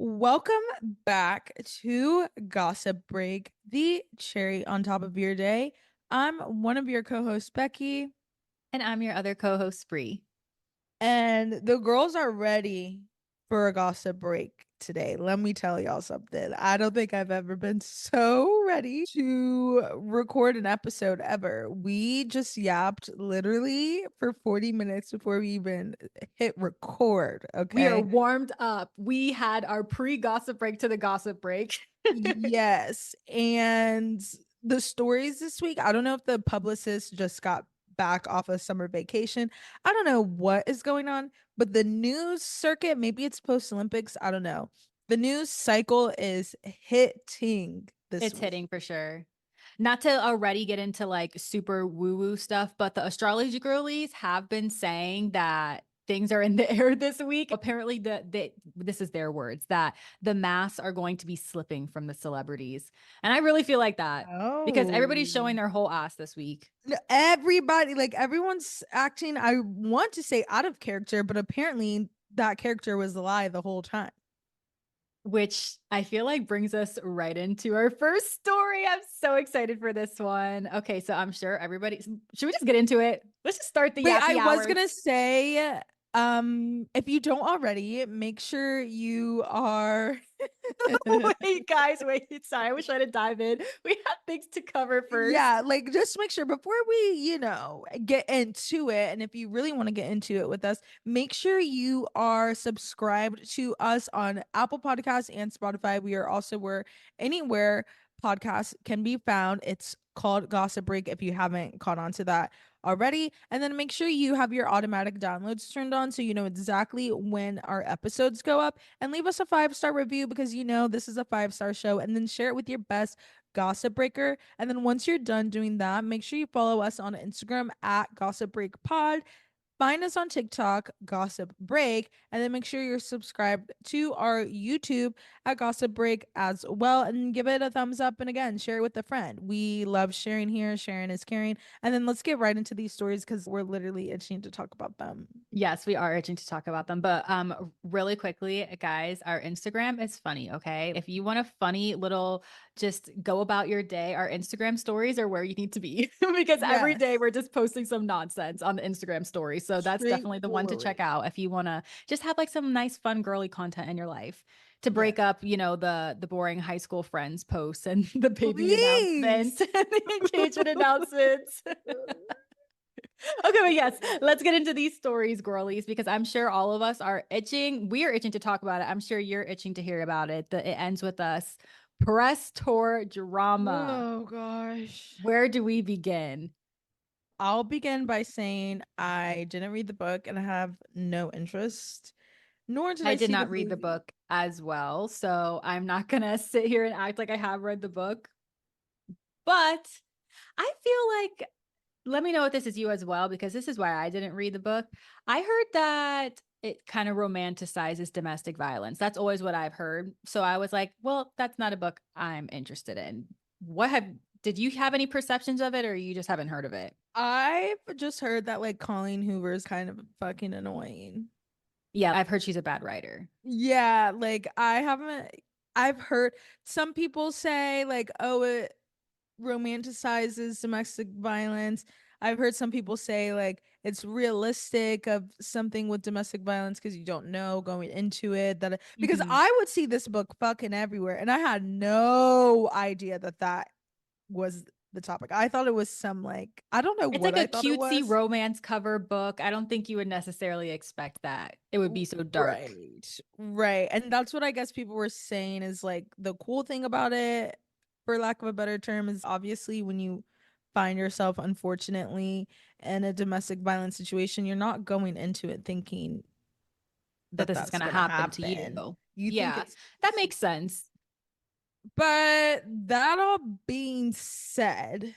Welcome back to Gossip Break, the cherry on top of your day. I'm one of your co-hosts, Becky, And I'm your other co-host, Bree. and the girls are ready for a gossip break today. Let me tell y'all something. I don't think I've ever been so ready to record an episode ever. We just yapped literally for 40 minutes before we even hit record, We are okay? warmed up. We had our pre-gossip break to the gossip break. Yes. And the stories this week, I don't know if the publicist just got back off of summer vacation. I don't know what is going on, but the news circuit, maybe it's post Olympics, I don't know. The news cycle is hitting this It's week. hitting for sure. Not to already get into like super woo-woo stuff, but the astrology girlies have been saying that things are in the air this week. Apparently, this is their words that the masks are going to be slipping from the celebrities. And I really feel like that because Oh. everybody's showing their whole ass this week. No, everybody, like everyone's acting, I want to say out of character, but apparently that character was a lie the whole time. Which I feel like brings us right into our first story. I'm so excited for this one. Okay, so I'm sure everybody, should we just get into it? Let's just start the Wait, I yappy was hours. gonna say, if you don't already, make sure you are Wait, guys, wait. Sorry, I was trying to dive in. We have things to cover first. yeah, like just make sure before we, get into it. And if you really want to get into it with us, make sure you are subscribed to us on Apple Podcasts and Spotify. We are also where anywhere podcasts can be found. It's called Gossip Break if you haven't caught on to that already. And then make sure you have your automatic downloads turned on so you know exactly when our episodes go up. And leave us a 5-star review because you know this is a 5-star show. And then share it with your best Gossip Breaker. And then once you're done doing that, make sure you follow us on Instagram at Gossip Break Pod. Find us on TikTok, Gossip Break, and then make sure you're subscribed to our YouTube at Gossip Break as well. And give it a thumbs up. And again, share it with a friend. We love sharing here. Sharing is caring. And then let's get right into these stories because we're literally itching to talk about them. Yes, we are itching to talk about them. But really quickly, guys, our Instagram is funny, okay? If you want a funny little just go about your day, our Instagram stories are where you need to be because every day Yes. we're just posting some nonsense on the Instagram story. So that's definitely the one to check Straightforward. out if you want to just have like some nice fun girly content in your life to Yes. break up, the boring high school friends posts and the baby announcement Please. and the engagement announcements. Okay, but yes, let's get into these stories, girlies, because I'm sure all of us are itching. We are itching to talk about it. I'm sure you're itching to hear about it. It ends with us. Press tour drama. Oh gosh. Where do we begin? I'll begin by saying I didn't read the book and I have no interest, nor did I I did see the not read the movie. book as well, so I'm not gonna sit here and act like I have read the book. But I feel like, let me know if this is you as well, because this is why I didn't read the book. I heard that it kind of romanticizes domestic violence. That's always what I've heard. So I was like, well, that's not a book I'm interested in. Did you have any perceptions of it or you just haven't heard of it? I've just heard that like Colleen Hoover is kind of fucking annoying. Yeah, I've heard she's a bad writer. Yeah, like I've heard some people say like, oh, it romanticizes domestic violence. I've heard some people say like it's realistic of something with domestic violence because you don't know going into it that because Mhm. I would see this book fucking everywhere and I had no idea that that was the topic. I thought it was some like I don't know It's what like a I thought it cutesy was. romance cover book. I don't think you would necessarily expect that. It would be so dark. Right. Right. And that's what I guess people were saying is like the cool thing about it, for lack of a better term, is obviously when you find yourself, unfortunately, in a domestic violence situation, you're not going into it thinking That that this is that's going to going to happen to happen. you. You think Yeah, it's, that makes sense. but that all being said,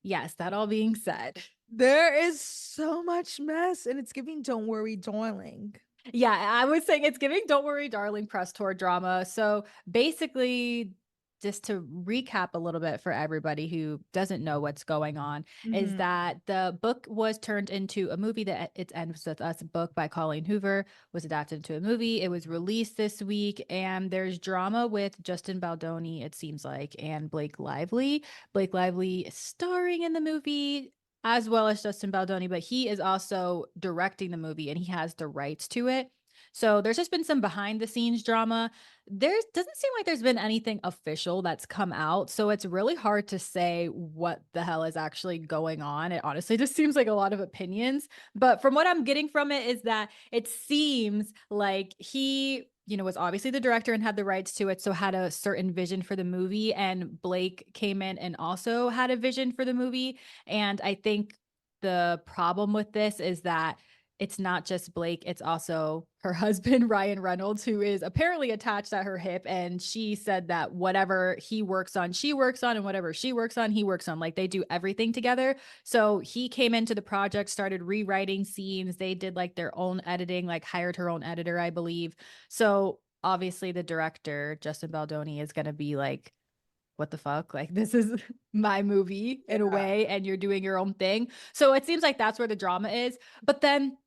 Yes, that all being said. there is so much mess and it's giving Don't Worry, Darling. Yeah, I was saying it's giving Don't Worry, Darling press tour drama. So basically, just to recap a little bit for everybody who doesn't know what's going on, is Mhm. that the book was turned into a movie. That It Ends With Us, a book by Colleen Hoover, was adapted into a movie. It was released this week, and there's drama with Justin Baldoni, it seems like, and Blake Lively. Blake Lively is starring in the movie as well as Justin Baldoni, but he is also directing the movie and he has the rights to it. So there's just been some behind the scenes drama. There doesn't seem like there's been anything official that's come out. So it's really hard to say what the hell is actually going on. It honestly just seems like a lot of opinions. But from what I'm getting from it is that it seems like he, was obviously the director and had the rights to it. So had a certain vision for the movie. And Blake came in and also had a vision for the movie. And I think the problem with this is that it's not just Blake, it's also her husband, Ryan Reynolds, who is apparently attached at her hip. And she said that whatever he works on, she works on, and whatever she works on, he works on. Like they do everything together. So he came into the project, started rewriting scenes. They did like their own editing, like hired her own editor, I believe. So obviously the director, Justin Baldoni, is going to be like, what the fuck? Like, this is my movie in a Yeah. way, and you're doing your own thing. So it seems like that's where the drama is. But then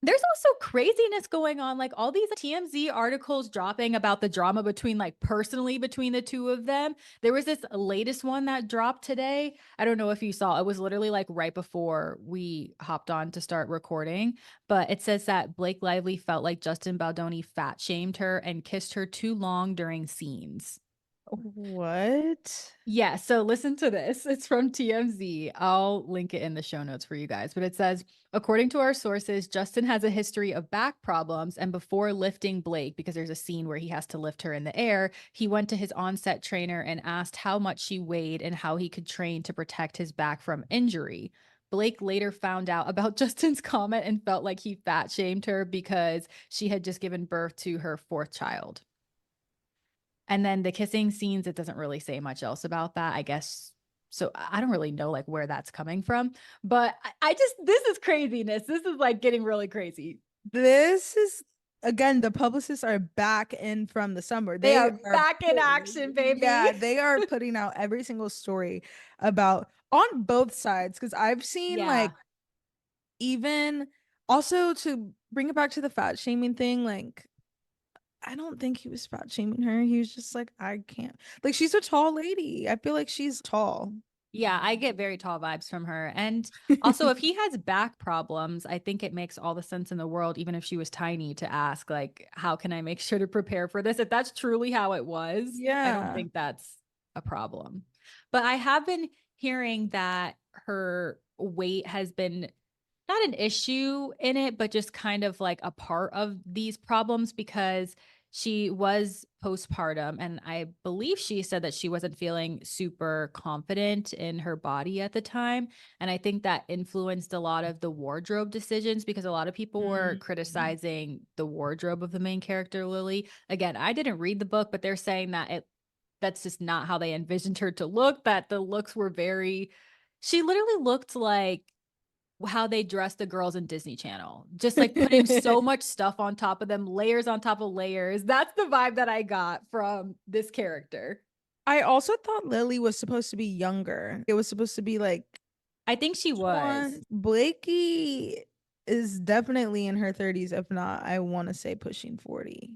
there's also craziness going on, like all these TMZ articles dropping about the drama between, like, personally between the two of them. There was this latest one that dropped today. I don't know if you saw. It was literally like right before we hopped on to start recording, but it says that Blake Lively felt like Justin Baldoni fat shamed her and kissed her too long during scenes. What? Yeah, so listen to this. It's from TMZ. I'll link it in the show notes for you guys. But it says, according to our sources, Justin has a history of back problems. And before lifting Blake, because there's a scene where he has to lift her in the air, he went to his on-set trainer and asked how much she weighed and how he could train to protect his back from injury. Blake later found out about Justin's comment and felt like he fat shamed her because she had just given birth to her fourth child. And then the kissing scenes, it doesn't really say much else about that, I guess. So I don't really know like where that's coming from, but I just, this is craziness. This is like getting really crazy. This is again, the publicists are back in from the summer. They They are are back in action, baby. yeah, they are putting out every single story about on both sides because I've seen Yeah. like even also to bring it back to the fat shaming thing, like I don't think he was fat shaming her. He was just like, I can't. Like she's a tall lady. I feel like she's tall. Yeah, I get very tall vibes from her. And also, if he has back problems, I think it makes all the sense in the world, even if she was tiny, to ask, like, how can I make sure to prepare for this? If that's truly how it was, I don't Yeah. think that's a problem. But I have been hearing that her weight has been not an issue in it, but just kind of like a part of these problems because she was postpartum. And I believe she said that she wasn't feeling super confident in her body at the time. And I think that influenced a lot of the wardrobe decisions because a lot of people were Mm. criticizing the wardrobe of the main character, Lily. Again, I didn't read the book, but they're saying that that's just not how they envisioned her to look, that the looks were very, she literally looked like how they dress the girls in Disney Channel, just like putting so much stuff on top of them, layers on top of layers. That's the vibe that I got from this character. I also thought Lily was supposed to be younger. It was supposed to be like I think she was. 20. Blakey is definitely in her 30s, if not, I want to say pushing 40.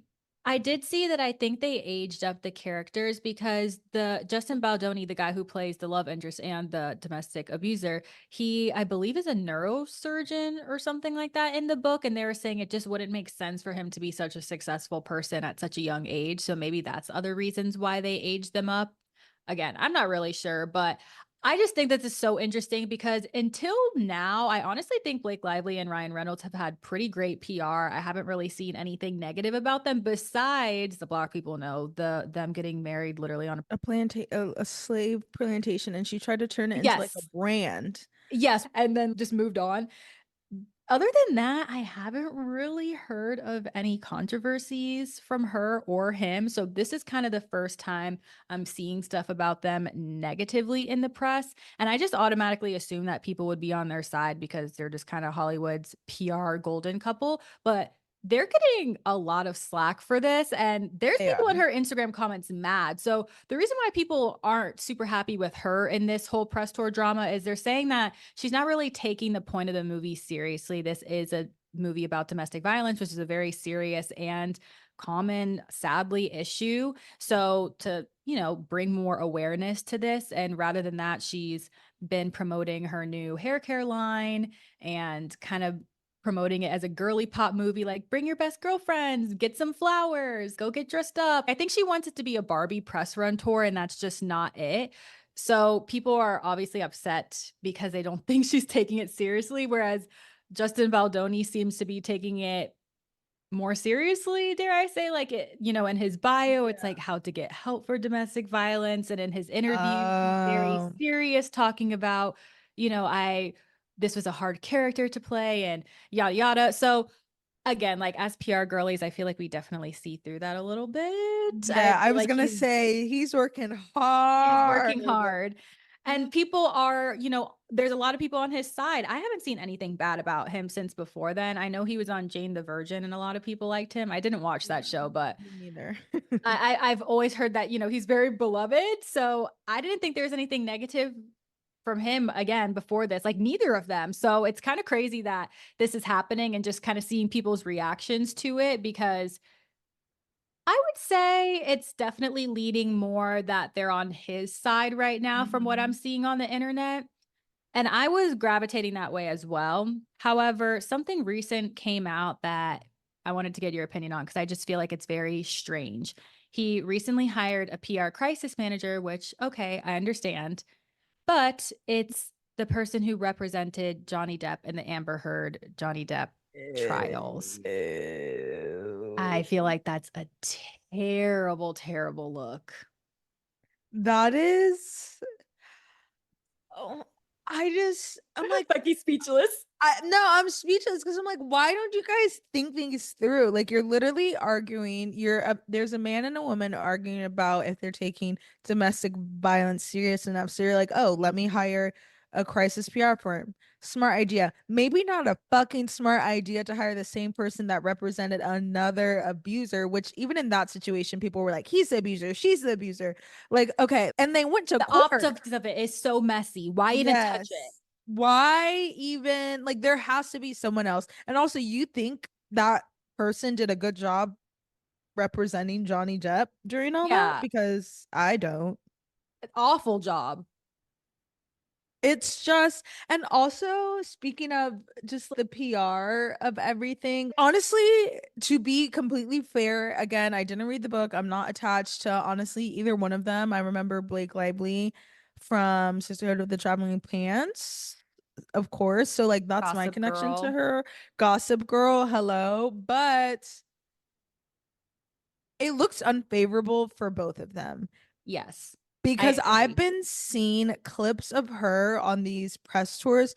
I did see that. I think they aged up the characters because the Justin Baldoni, the guy who plays the love interest and the domestic abuser, he, I believe, is a neurosurgeon or something like that in the book. And they were saying it just wouldn't make sense for him to be such a successful person at such a young age. So maybe that's other reasons why they aged them up. Again, I'm not really sure, but I just think that this is so interesting because until now, I honestly think Blake Lively and Ryan Reynolds have had pretty great PR. I haven't really seen anything negative about them besides the black people know them getting married literally on a A slave plantation, and she tried to turn it into like a yes. brand. Yes, and then just moved on. Other than that, I haven't really heard of any controversies from her or him. So this is kind of the first time I'm seeing stuff about them negatively in the press. And I just automatically assume that people would be on their side because they're just kind of Hollywood's PR golden couple. But they're getting a lot of slack for this. And there's They people in are. her Instagram comments mad. So the reason why people aren't super happy with her in this whole press tour drama is they're saying that she's not really taking the point of the movie seriously. This is a movie about domestic violence, which is a very serious and common, sadly, issue. So to, bring more awareness to this. And rather than that, she's been promoting her new hair care line and kind of promoting it as a girly pop movie, like bring your best girlfriends, get some flowers, go get dressed up. I think she wants it to be a Barbie press run tour, and that's just not it. So people are obviously upset because they don't think she's taking it seriously, whereas Justin Baldoni seems to be taking it more seriously, dare I say, like it, in his bio, it's like how to get help for domestic violence. And in his interviews, he's very Oh, serious, talking about, I this was a hard character to play and yada yada. So again, like as PR girlies, I feel like we definitely see through that a little bit. I yeah. I feel was like gonna say he's working hard. working hard. Mhm. And people are, there's a lot of people on his side. I haven't seen anything bad about him since before then. I know he was on Jane the Virgin and a lot of people liked him. I didn't watch that Yeah, show, but me neither. I've always heard that, he's very beloved. So I didn't think there was anything negative from him again before this, like neither of them. So it's kind of crazy that this is happening and just kind of seeing people's reactions to it because I would say it's definitely leading more that they're on his side right now from what I'm Mhm. seeing on the internet. And I was gravitating that way as well. However, something recent came out that I wanted to get your opinion on because I just feel like it's very strange. He recently hired a PR crisis manager, which, okay, I understand, but it's the person who represented Johnny Depp in the Amber Heard Johnny Depp trials. I feel Ew. like that's a terrible, terrible look. That is. Oh, I'm like, Becky's speechless. no, I'm speechless because I'm like, why don't you guys think things through? Like, you're literally arguing. There's a man and a woman arguing about if they're taking domestic violence serious enough. So you're like, oh, let me hire a crisis PR firm. Smart idea. Maybe not a fucking smart idea to hire the same person that represented another abuser, which even in that situation, people were like, he's the abuser, she's the abuser. Like, okay. And they went to The court. optics of it is so messy. Why even touch it? Yes. Why even like there has to be someone else. And also you think that person did a good job representing Johnny Depp during all that? Yeah, Because I don't. awful job. It's just, and also speaking of just the PR of everything, honestly, to be completely fair, again, I didn't read the book. I'm not attached to honestly either one of them. I remember Blake Lively from Sisterhood of the Traveling Pants, of course. So, like, that's my Gossip connection to Girl. her. Gossip Girl, hello. But it looks unfavorable for both of them Yes, I because I've agree. been seeing clips of her on these press tours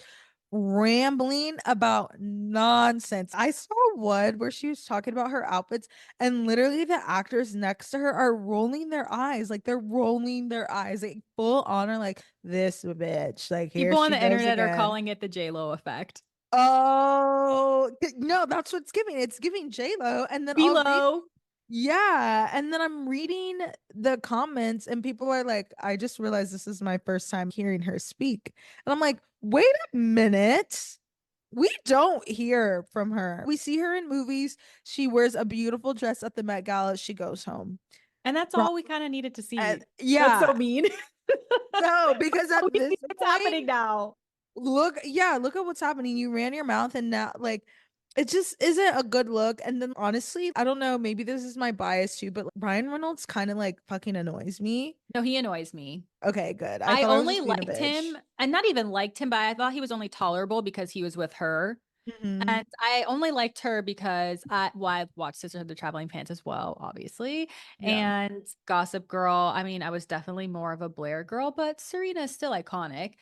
rambling about nonsense. I saw one where she was talking about her outfits, and literally the actors next to her are rolling their eyes, like they're rolling their eyes, like full honor, like this bitch, like here People on she the goes internet are again. calling it the J-Lo effect. Oh, no, that's what it's giving. It's giving J-Lo, and then I'll read. Below. Yeah, and then I'm reading the comments and people are like, I just realized this is my first time hearing her speak. And I'm like, wait a minute. We don't hear from her. We see her in movies. She wears a beautiful dress at the Met Gala. She goes home. And that's Ro- all we kind of needed to And see. That's so yeah, mean. no, because Oh, at we this see what's point, happening now. look at what's happening. You ran your mouth and now like it just isn't a good look. And then honestly, I don't know, maybe this is my bias too, but Ryan Reynolds kind of like fucking annoys me. No, he annoys me. Okay, good. I I thought I was only just being a liked bitch. him, and not even liked him, but I thought he was only tolerable because he was with her. Hmm. And I only liked her because I watched Sisterhood of the Traveling Pants as well, obviously. Yeah. And Gossip Girl. I mean, I was definitely more of a Blair girl, but Serena is still iconic.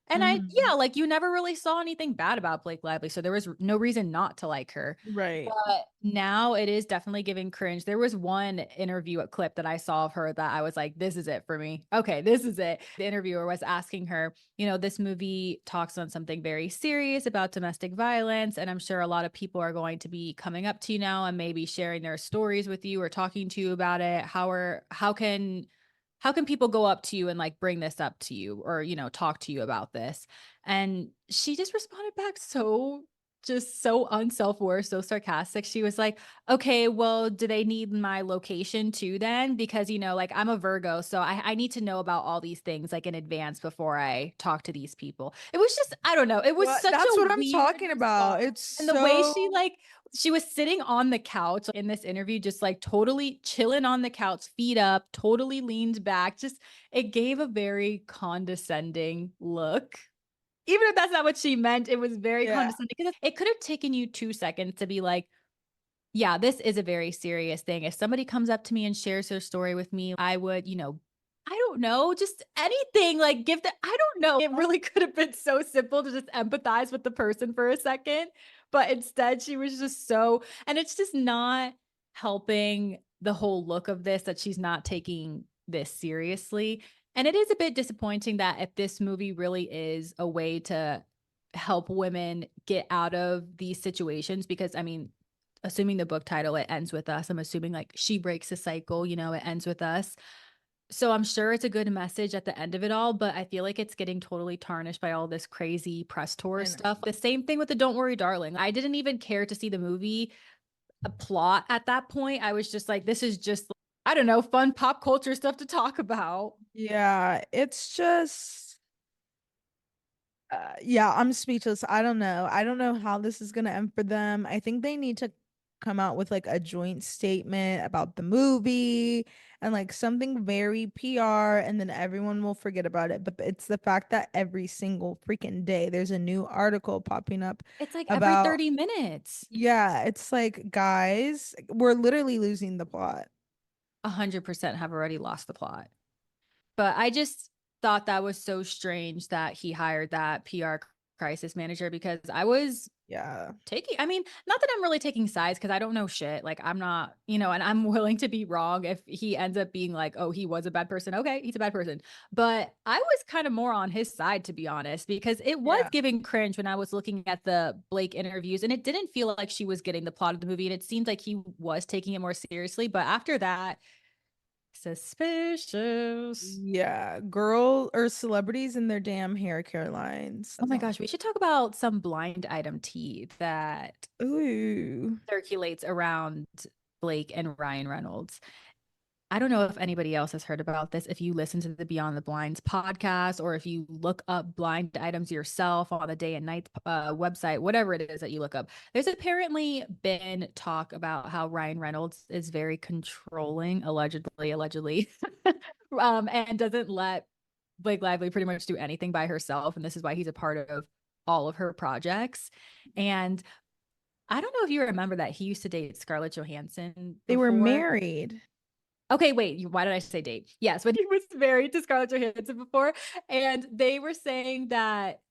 And Mhm. yeah, like you never really saw anything bad about Blake Lively, so there was no reason not to like her. Right. But now it is definitely giving cringe. There was one interview a clip that I saw of her that I was like, this is it for me. Okay, this is it. The interviewer was asking her, this movie talks on something very serious about domestic violence. And I'm sure a lot of people are going to be coming up to you now and maybe sharing their stories with you or talking to you about it. How can people go up to you and like bring this up to you or talk to you about this? And she just responded back so unself-aware, so sarcastic. She was like, okay, well, do they need my location too then? Because like I'm a Virgo, so I need to know about all these things like in advance before I talk to these people. It was just, I don't know, it was What such that's a what I'm weird talking response. about. It's And the way so she was sitting on the couch in this interview, just like totally chilling on the couch, feet up, totally leaned back. Just, it gave a very condescending look. Even if that's not what she meant, it was very yeah. condescending because it could have taken you 2 seconds to be like, yeah, this is a very serious thing. If somebody comes up to me and shares their story with me, I would, I don't know, just anything like give the, I don't know. It really could have been so simple to just empathize with the person for a second. But instead, she was just and it's just not helping the whole look of this that she's not taking this seriously. And it is a bit disappointing that if this movie really is a way to help women get out of these situations, because I mean, assuming the book title, it ends with us. I'm assuming like she breaks the cycle, it ends with us. So I'm sure it's a good message at the end of it all, but I feel like it's getting totally tarnished by all this crazy press tour I know. stuff. The same thing with the Don't Worry Darling. I didn't even care to see the movie a plot at that point. I was just like, this is just, I don't know, fun pop culture stuff to talk about. Yeah, it's just yeah, I'm speechless. I don't know. I don't know how this is gonna end for them. I think they need to come out with like a joint statement about the movie and like something very PR, and then everyone will forget about it. But it's the fact that every single freaking day there's a new article popping up It's like every about, 30 minutes. yeah, it's like, guys, we're literally losing the plot. 100% have already lost the plot. But I just thought that was so strange that he hired that PR crisis manager because I was Yeah. I mean, not that I'm really taking sides because I don't know shit. Like, I'm not, and I'm willing to be wrong if he ends up being like, oh, he was a bad person. Okay, he's a bad person. But I was kind of more on his side, to be honest, because it was Yeah. giving cringe when I was looking at the Blake interviews and it didn't feel like she was getting the plot of the movie. And it seemed like he was taking it more seriously. But after that, suspicious. Yeah, girl or celebrities in their damn hair care lines. Oh That's my all. gosh, we should talk about some blind item tea that Ooh. circulates around Blake and Ryan Reynolds. I don't know if anybody else has heard about this. If you listen to the Beyond the Blinds podcast, or if you look up blind items yourself on the Day and Night website, whatever it is that you look up, there's apparently been talk about how Ryan Reynolds is very controlling, allegedly, and doesn't let Blake Lively pretty much do anything by herself. And this is why he's a part of all of her projects. And I don't know if you remember that he used to date Scarlett Johansson They were before. married. Okay, wait, why did I say date? Yes, when he was married to Scarlett Johansson before. And they were saying that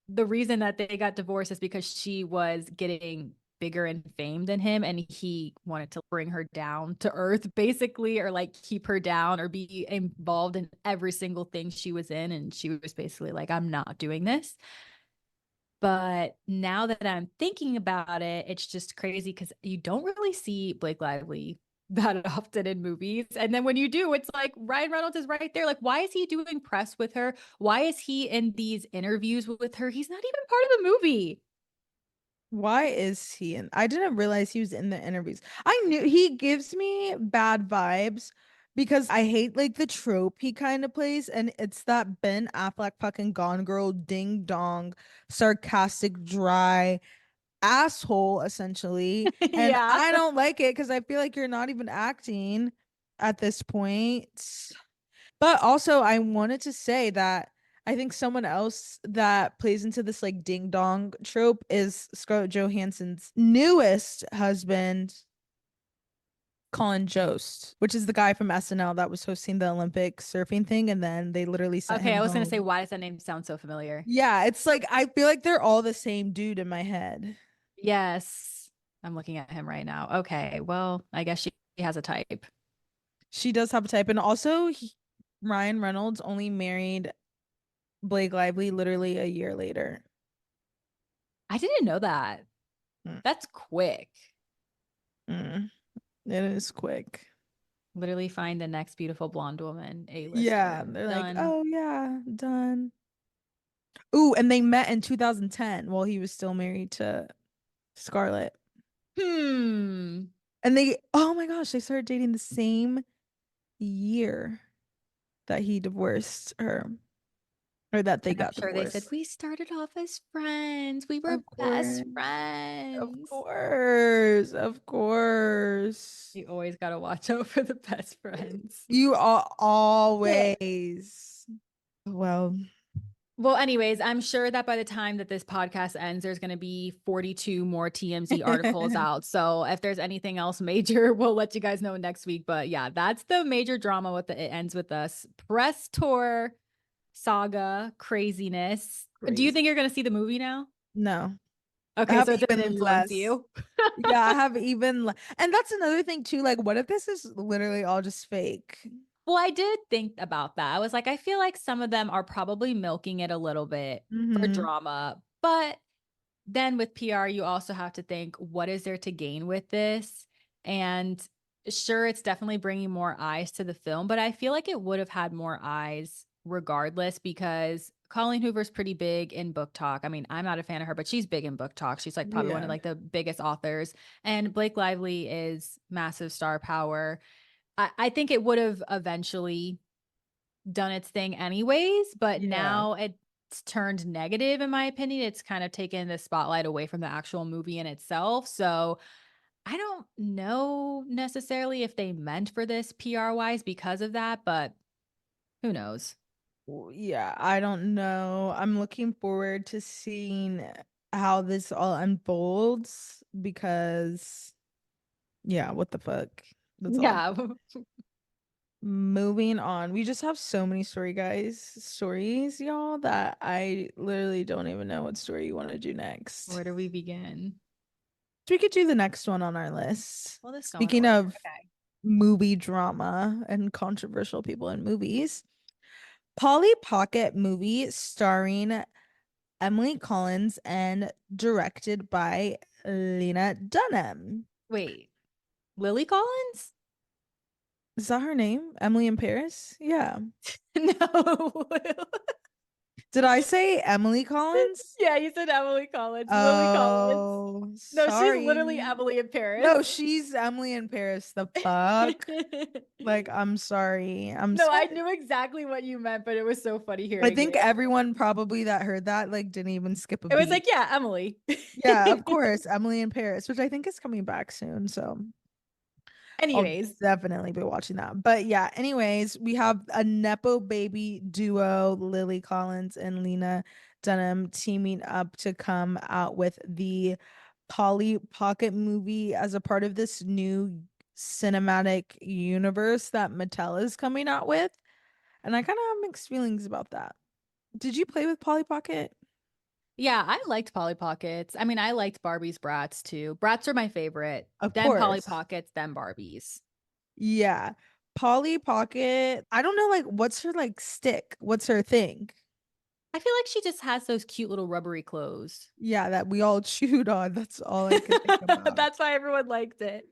the reason that they got divorced is because she was getting bigger in fame than him and he wanted to bring her down to earth basically, or like keep her down or be involved in every single thing she was in, and she was basically like, I'm not doing this. But now that I'm thinking about it, it's just crazy because you don't really see Blake Lively that often in movies. And then when you do, it's like Ryan Reynolds is right there. Like, why is he doing press with her? Why is he in these interviews with her? He's not even part of the movie. Why is he in? I didn't realize he was in the interviews. I knew he gives me bad vibes because I hate like the trope he kind of plays, and it's that Ben Affleck fucking Gone Girl ding dong, sarcastic, dry asshole essentially. And Yeah. I don't like it because I feel like you're not even acting at this point. But also, I wanted to say that I think someone else that plays into this like ding dong trope is Scarlett Johansson's newest husband. Colin Jost, which is the guy from SNL that was hosting the Olympic surfing thing, and then they literally sent Okay, him I was gonna say, home. why does that name sound so familiar? Yeah, it's like I feel like they're all the same dude in my head. Yes, I'm looking at him right now. Okay, well, I guess she has a type. She does have a type, and also Ryan Reynolds only married Blake Lively literally a year later. I didn't know that. Mm, That's quick. mm. It is quick. Literally find the next beautiful blonde woman, Yeah, A-lister. they're like, Done. oh yeah, done. Ooh, and they met in 2010 while he was still married to Scarlett. Hmm. And oh my gosh, they started dating the same year that he divorced her, or that they And I'm got sure they said, divorced. we started off as friends. We were Of best course, of friends. course, of course. You always got to watch out for the best friends. You are Yeah. always. Well, Well, anyways, I'm sure that by the time that this podcast ends, there's going to be 42 more TMZ articles out. So if there's anything else major, we'll let you guys know next week. But yeah, that's the major drama with It Ends With Us press tour saga craziness. Do you crazy. think you're going to see the movie now? No, I Okay, have so it didn't even influence less. you. Yeah, I have and that's another thing too. Like, what if this is literally all just fake? Well, I did think about that. I was like, I feel like some of them are probably milking it a little bit for Hmm. drama. But then with PR, you also have to think, what is there to gain with this? And sure, it's definitely bringing more eyes to the film, but I feel like it would have had more eyes regardless because Colleen Hoover's pretty big in book talk. I mean, I'm not a fan of her, but she's big in book talk. She's like probably one of Yeah. like the biggest authors. And Blake Lively is massive star power. I think it would have eventually done its thing anyways, but Yeah. now it's turned negative in my opinion. It's kind of taken the spotlight away from the actual movie in itself. So I don't know necessarily if they meant for this PR wise because of that, but who knows? Yeah, I don't know. I'm looking forward to seeing how this all unfolds because, yeah, what the fuck? That's all. Yeah. Moving on. We just have so many stories, y'all, that I literally don't even know what story you want to do next. Where do we begin? So we could do the next one on our list. Well, let's go in Speaking order. of Okay. movie drama and controversial people in movies, Polly Pocket movie starring Emily Collins and directed by Lena Dunham. Wait, Lily Collins? Is that her name? Emily in Paris? Yeah. No. Did I say Emily Collins? Yeah, you said Emily Collins. Lily Collins. Oh, No, she's literally sorry. Emily in Paris. No, she's Emily in Paris. The fuck? Like, I'm sorry. I'm No, I sorry. knew exactly what you meant, but it was so funny I hearing think it. everyone probably that heard that like didn't even skip a It was beat. like, yeah, Emily. Yeah, of course, Emily in Paris, which I think is coming back soon. So I'll Anyways, definitely be watching that. But yeah, anyways, we have a Nepo baby duo, Lily Collins and Lena Dunham, teaming up to come out with the Polly Pocket movie as a part of this new cinematic universe that Mattel is coming out with. And I kind of have mixed feelings about that. Did you play with Polly Pocket? yeah, I liked Polly Pockets. I mean, I liked Barbie's Brats too. Brats are my favorite. Of Then Polly course. Pockets, then Barbies. Yeah. Polly Pocket. I don't know, like, what's her like stick? What's her thing? I feel like she just has those cute little rubbery clothes. Yeah, that we all chewed on. That's all I could think about. That's why everyone liked it.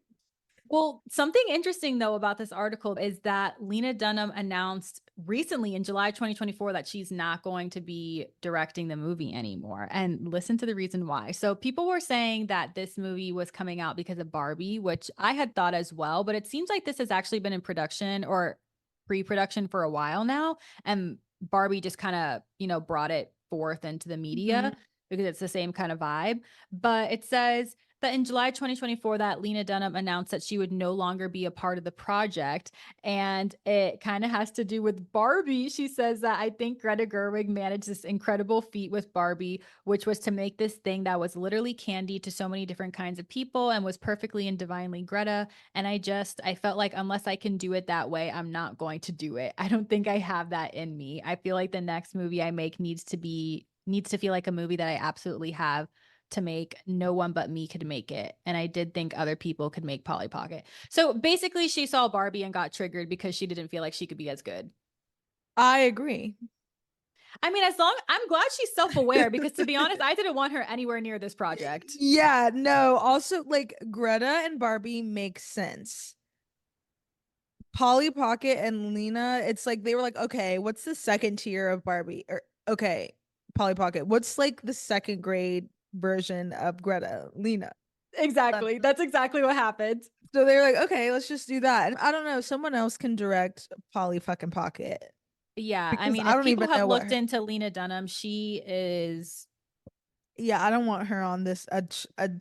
Well, something interesting though about this article is that Lena Dunham announced recently in July 2024 that she's not going to be directing the movie anymore. And listen to the reason why. So people were saying that this movie was coming out because of Barbie, which I had thought as well, but it seems like this has actually been in production or pre-production for a while now. And Barbie just kind of, brought it forth into the media Mhm. because it's the same kind of vibe. But it says that in July 2024 that Lena Dunham announced that she would no longer be a part of the project. And it kind of has to do with Barbie. She says that I think Greta Gerwig managed this incredible feat with Barbie, which was to make this thing that was literally candy to so many different kinds of people and was perfectly and divinely Greta. And I felt like unless I can do it that way, I'm not going to do it. I don't think I have that in me. I feel like the next movie I make needs to feel like a movie that I absolutely have to make. No one but me could make it. And I did think other people could make Polly Pocket. So basically she saw Barbie and got triggered because she didn't feel like she could be as good. I agree. I mean, as long I'm glad she's self-aware because to be honest, I didn't want her anywhere near this project. Yeah, no. Also, like Greta and Barbie make sense. Polly Pocket and Lena, it's like they were like, okay, what's the second tier of Barbie? Or okay, Polly Pocket. What's like the second grade version of Greta? Lena. Exactly. That's exactly what happened. So they're like, okay, let's just do that. And I don't know, someone else can direct Polly fucking Pocket Yeah, I because mean, I if don't people even have know what looked her. into Lena Dunham, she is Yeah, I don't want her on this a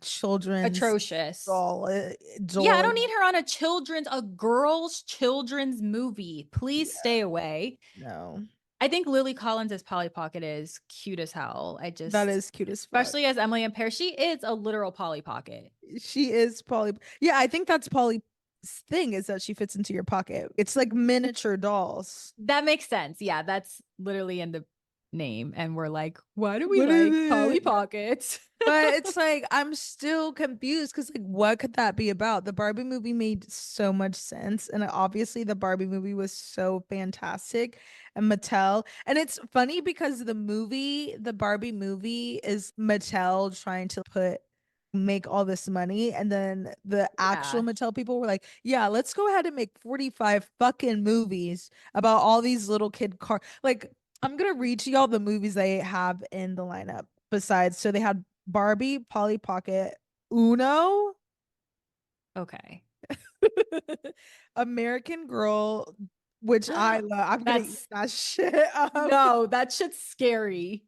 children's atrocious. doll Yeah, I doll. don't need her on a girl's children's movie. Please Yeah, stay away. no, I think Lily Collins as Polly Pocket is cute as hell. that is cute as fuck. Especially as Emily in Paris, she is a literal Polly Pocket. She is Polly. Yeah, I think that's Polly's thing is that she fits into your pocket. It's like miniature dolls. That makes sense. Yeah, that's literally in the name. And we're like, why do we What is like Polly it? Pockets? But it's like I'm still confused because like what could that be about? The Barbie movie made so much sense, and obviously the Barbie movie was so fantastic and Mattel. And it's funny because the Barbie movie is Mattel trying to put make all this money, and then the actual Yeah. Mattel people were like, "Yeah, let's go ahead and make 45 fucking movies about all these little kid car." Like I'm gonna read to y'all the movies they have in the lineup. Besides, so they had Barbie, Polly Pocket, Uno, Okay. American Girl, which I love. I'm gonna eat That's that shit up. no, that shit's scary.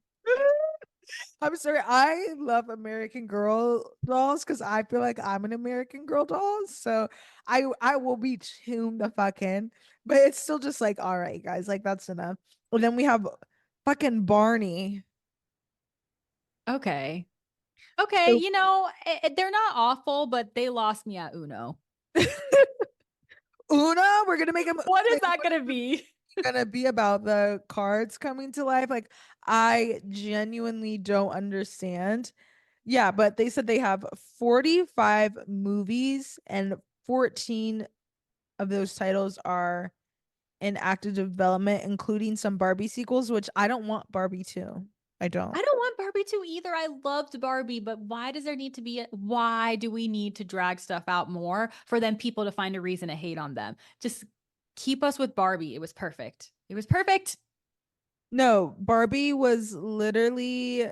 I'm sorry. I love American Girl dolls because I feel like I'm an American Girl doll. So I will be tuned the fuck in. But it's still just like, all right, guys, like that's enough. And then we have fucking Barney. Okay. Okay, So you know, they're not awful, but they lost me at Uno. Una, we're gonna make them What is like that gonna be? gonna be about the cards coming to life. Like, I genuinely don't understand. Yeah, but they said they have 45 movies and 14 of those titles are in active development, including some Barbie sequels, which I don't want Barbie to. I don't. I don't want Barbie to either. I loved Barbie, but why do we need to drag stuff out more for then people to find a reason to hate on them? Just keep us with Barbie. It was perfect. It was perfect. No, Barbie was literally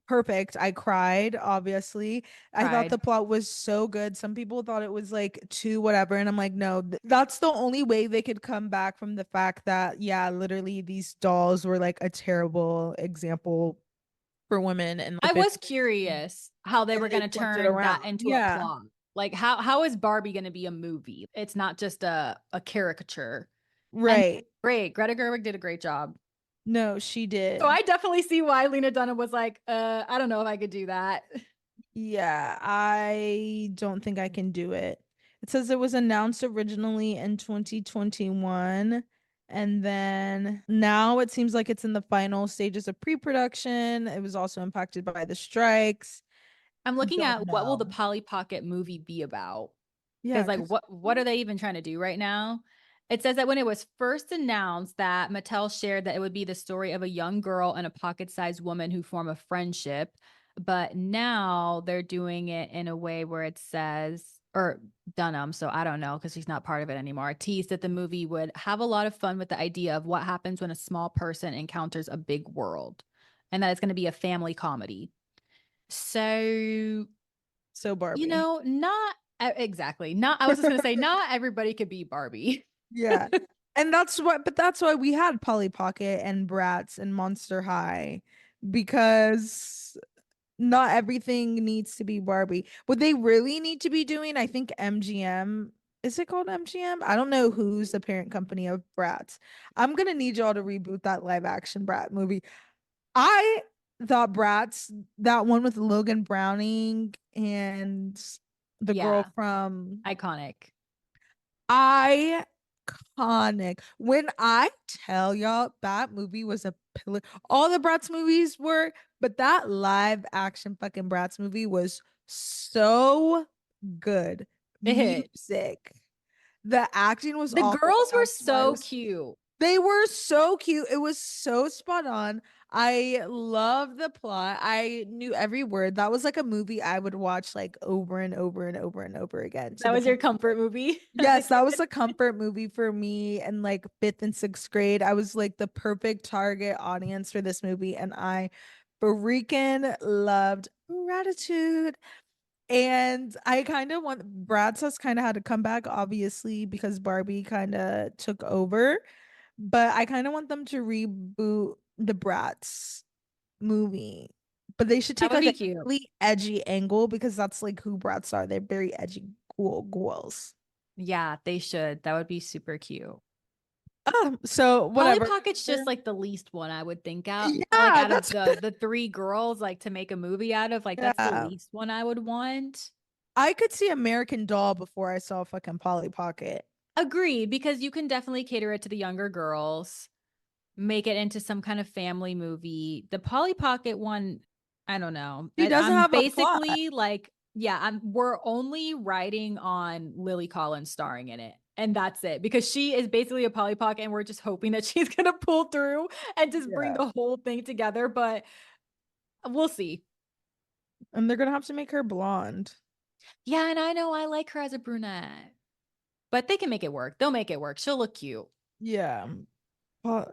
perfect. I cried, obviously. I thought Cried. the plot was so good. Some people thought it was like too whatever. And I'm like, no, that's the only way they could come back from the fact that, yeah, literally these dolls were like a terrible example for women and I like was 50, curious how they and were they going to flipped it turn that around. into a Yeah. plot. Like how is Barbie going to be a movie? It's not just a caricature. And Right. great, Greta Gerwig did a great job. No, she So did. I definitely see why Lena Dunham was like, I don't know if I could do that. Yeah, I don't think I can do it. It says it was announced originally in 2021, and then now it seems like it's in the final stages of pre-production. It was also impacted by the strikes. I'm looking Don't at what will the know. Polly Pocket movie be about? Yeah, Because like because what are they even trying to do right now? It says that when it was first announced that Mattel shared that it would be the story of a young girl and a pocket-sized woman who form a friendship, but now they're doing it in a way where it says or Dunham, so I don't know because she's not part of it anymore. Teased that the movie would have a lot of fun with the idea of what happens when a small person encounters a big world, and that it's going to be a family comedy. So so you Barbie. know, not exactly. Not I was just gonna say not everybody could be Barbie. Yeah. And that's why we had Polly Pocket and Bratz and Monster High because not everything needs to be Barbie. What they really need to be doing, I think MGM, is it called MGM? I don't know who's the parent company of Bratz. I'm gonna need y'all to reboot that live action Brat movie. I thought Bratz, that one with Logan Browning and the girl Yeah, from iconic. iconic. When I tell y'all that movie was a pillar, all the Bratz movies were, but that live action fucking Bratz movie was so good. It hit. Music, the acting was The awful, but girls were that's why it so was. cute. They were so cute. It was so spot on. I love the plot. I knew every word. That was like a movie I would watch like over and over and over and over again to That the was your point. comfort movie as a Yes, that was kid. a comfort movie for me in like fifth and sixth grade. I was like the perfect target audience for this movie, and I freaking loved Gratitude. And I kind of want Bratz has kind of had to come back, obviously, because Barbie kind of took over. But I kind of want them to reboot the Bratz movie. But they should That take would like be a cute. really edgy angle because that's like who Bratz are. They're very edgy, cool girls. Yeah, they should. That would be super cute. So Polly whatever. Pocket's just like the least one I would think out. Like Yeah, out of that's the three girls, like to make a movie out of, like that's the yeah. least one I would want. I could see American Doll before I saw fucking Polly Pocket. Agree, because you can definitely cater it to the younger girls, make it into some kind of family movie. The Polly Pocket one, I don't know. She doesn't I'm have a plot. basically like, yeah, we're only writing on Lily Collins starring in it. And that's it, because she is basically a Polly Pocket, and we're just hoping that she's gonna pull through and just bring Yeah. the whole thing together. But we'll see. And they're gonna have to make her blonde. Yeah, and I know I like her as a brunette, but they can make it work. They'll make it work. She'll look cute. Yeah. Well,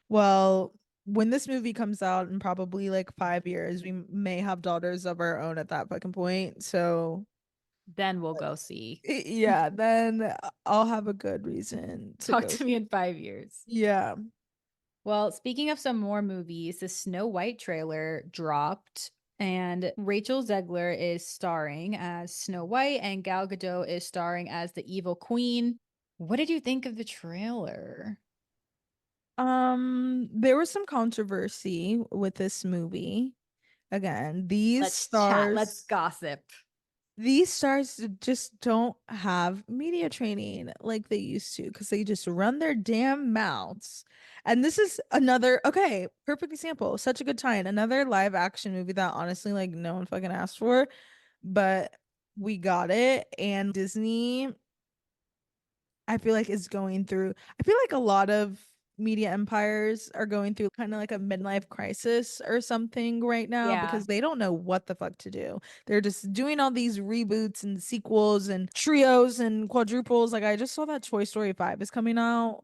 well, when this movie comes out in probably like 5 years, we may have daughters of our own at that fucking point. So, Then we'll go see. yeah, then I'll have a good reason to Talk go. to me in 5 years. Yeah. Well, speaking of some more movies, the Snow White trailer dropped, and Rachel Zegler is starring as Snow White, and Gal Gadot is starring as the evil queen. What did you think of the trailer? There was some controversy with this movie. Again, Let's chat. Let's gossip. these stars just don't have media training like they used to because they just run their damn mouths. And this is another, okay, perfect example. Such a good time. Another live action movie that honestly, like, no one fucking asked for, but we got it. And Disney, I feel like is going through, I feel like a lot of media empires are going through kind of like a midlife crisis or something right now Yeah. because they don't know what the fuck to do. They're just doing all these reboots and sequels and trios and quadruples. Like I just saw that Toy Story 5 is coming out,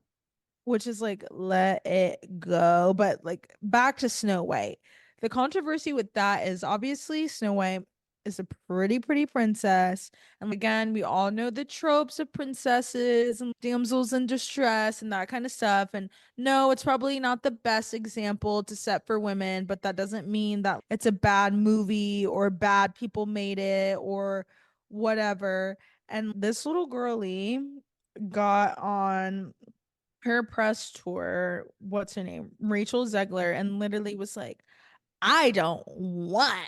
which is like let it go. But like back to Snow White. The controversy with that is obviously Snow White is a pretty princess. And again, we all know the tropes of princesses and damsels in distress and that kind of stuff. And no, it's probably not the best example to set for women, but that doesn't mean that it's a bad movie or bad people made it or whatever. And this little girlie got on her press tour, what's her name? Rachel Zegler, and literally was like, I don't want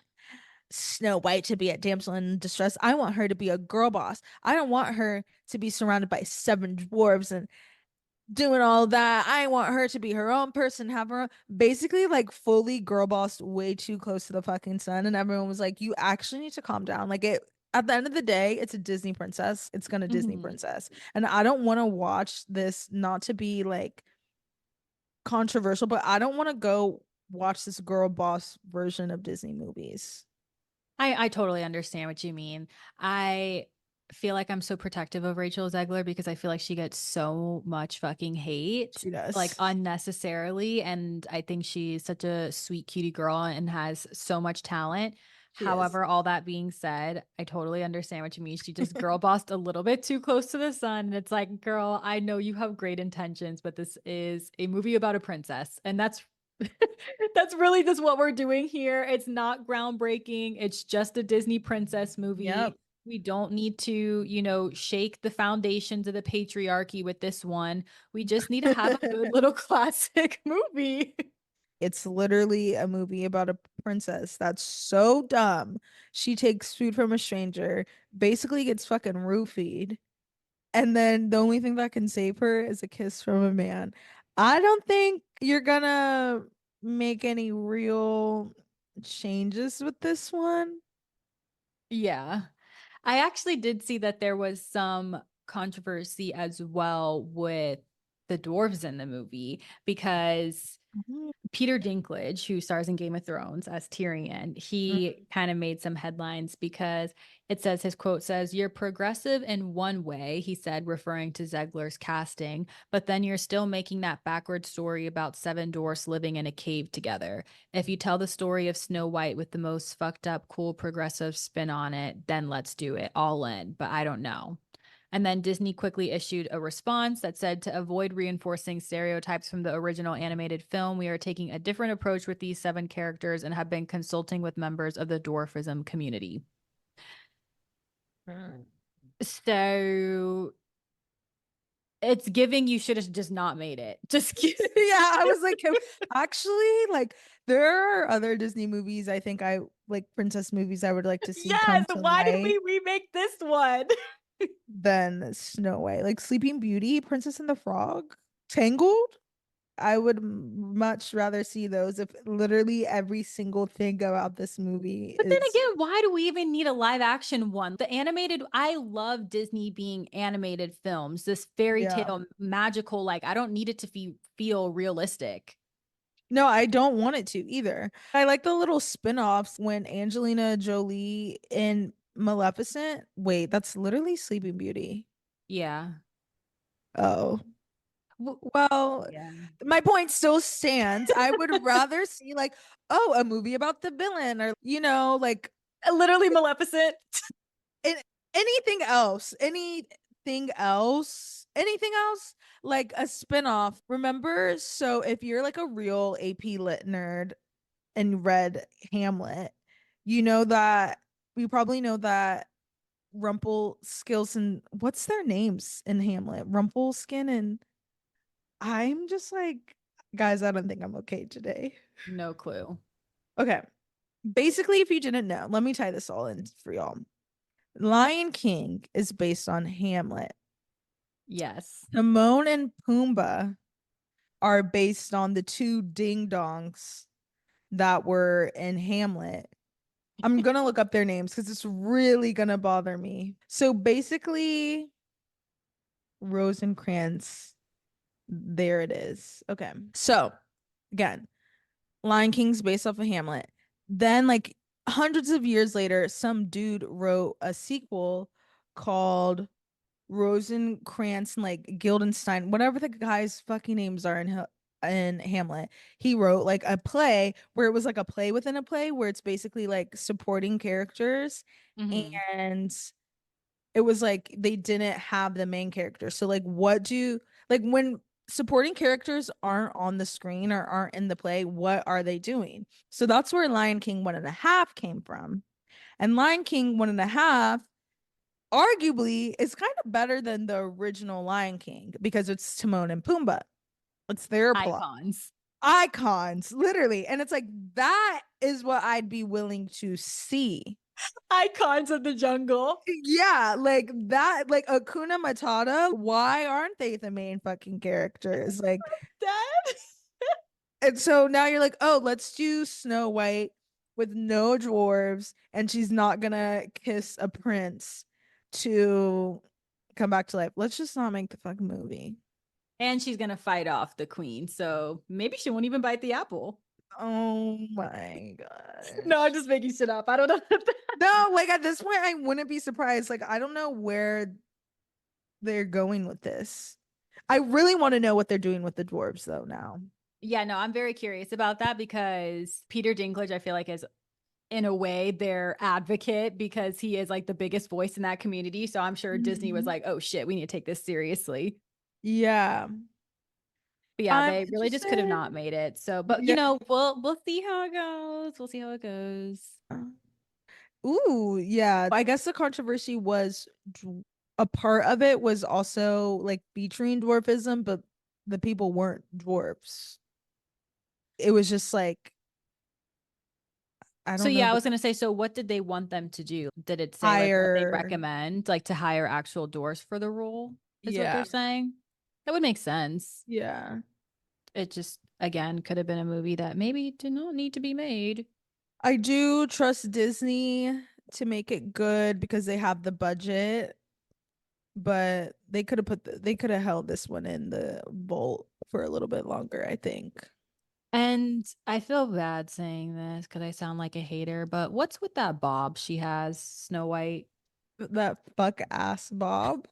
Snow White to be a damsel in distress. I want her to be a girl boss. I don't want her to be surrounded by seven dwarves and doing all that. I want her to be her own person, have her own, basically like fully girl bossed way too close to the fucking sun. And everyone was like, you actually need to calm down. Like it at the end of the day, it's a Disney princess. It's gonna Disney Mhm. princess. And I don't want to watch this not to be like controversial, but I don't want to go watch this girl boss version of Disney movies. I totally understand what you mean. I feel like I'm so protective of Rachel Zegler because I feel like she gets so much fucking hate, She like does. unnecessarily. And I think she's such a sweet cutie girl and has so much talent. She is. However, all that being said, I totally understand what you mean. She just girl bossed a little bit too close to the sun. And it's like, girl, I know you have great intentions, but this is a movie about a princess. And that's That's really just what we're doing here. It's not groundbreaking. It's just a Disney princess movie. Yep. We don't need to, shake the foundations of the patriarchy with this one. We just need to have a good little classic movie. It's literally a movie about a princess that's so dumb. She takes food from a stranger, basically gets fucking roofied, and then the only thing that can save her is a kiss from a man. I don't think you're gonna make any real changes with this one. Yeah. I actually did see that there was some controversy as well with the dwarves in the movie because Mhm. Peter Dinklage, who stars in Game of Thrones as Tyrion, he kind of made some headlines because it says his quote says, "You're progressive in one way," he said, referring to Zegler's casting, "but then you're still making that backward story about seven dwarfs living in a cave together. If you tell the story of Snow White with the most fucked up, cool, progressive spin on it, then let's do it all in. But I don't know." And then Disney quickly issued a response that said to avoid reinforcing stereotypes from the original animated film, we are taking a different approach with these seven characters and have been consulting with members of the dwarfism community. Mm. So it's giving you should have just not made it. Just Yeah, I was like, actually, like, there are other Disney movies I think I like princess movies I would like to see yes. come to Why did light we remake this one? than Snow White. Like Sleeping Beauty, Princess and the Frog, Tangled. I would much rather see those if literally every single thing about this movie But then is, again, why do we even need a live action one? The animated, I love Disney being animated films, this fairy yeah. tale magical, like I don't need it to feel realistic. No, I don't want it to either. I like the little spin-offs when Angelina Jolie in Maleficent. Wait, that's literally Sleeping Beauty. Yeah. Oh. Well, Yeah. my point still stands. I would rather see like, oh, a movie about the villain or like Literally Maleficent. in anything else, like a spin-off. Remember, so if you're like a real AP Lit nerd and read Hamlet, you know that you probably know that Rumpelstiltskin, what's their names in Hamlet? Rumpelskin and I'm just like, guys, I don't think I'm okay today. No clue. Okay. Basically, if you didn't know, let me tie this all in for y'all. Lion King is based on Hamlet. Yes. Timon and Pumbaa are based on the two ding dongs that were in Hamlet. I'm gonna look up their names because it's really gonna bother me. So basically, Rosencrantz, there it is. Okay. So again, Lion King's based off of Hamlet. Then, like hundreds of years later, some dude wrote a sequel called Rosencrantz and like Guildenstein, whatever the guy's fucking names are in Hamlet. He wrote like a play where it was like a play within a play where it's basically like supporting characters Hmm. and it was like they didn't have the main character. So like what do like when supporting characters aren't on the screen or aren't in the play, what are they doing? So that's where Lion King 1.5 came from. And Lion King 1.5 arguably is kind of better than the original Lion King because it's Timon and Pumbaa. It's their plot. Icons. Icons, literally. And it's like that is what I'd be willing to see. Icons of the jungle. Yeah, like that, like Akuna Matata. Why aren't they the main fucking characters? Like, Dead. and so now you're like, oh, let's do Snow White with no dwarves, and she's not gonna kiss a prince to come back to life. Let's just not make the fucking movie. And she's gonna fight off the queen. So maybe she won't even bite the apple. Oh my No, I'm gosh. just making shit up. I don't know. No, like at this point, I wouldn't be surprised. Like, I don't know where they're going with this. I really want to know what they're doing with the dwarves though now. Yeah, no, I'm very curious about that because Peter Dinklage, I feel like, is in a way their advocate because he is like the biggest voice in that community. So I'm sure Disney was Mhm. like, oh shit, we need to take this seriously. Yeah. But yeah, I'm they really just could have interested. not made it. So, but Yeah. we'll see how it goes. We'll see how it goes. Ooh, yeah. I guess the controversy was a part of it was also like featuring dwarfism, but the people weren't dwarfs. It was just like, I So don't know, yeah, I the was gonna say, so what did they want them to do? Did it say like what they higher. recommend, like to hire actual dwarfs for the role, is what they're Yeah. saying? That would make sense. Yeah. It just again could have been a movie that maybe did not need to be made. I do trust Disney to make it good because they have the budget, but they could have they could have held this one in the vault for a little bit longer, I think. And I feel bad saying this because I sound like a hater, but what's with that bob she has, Snow White? That fuck ass Bob.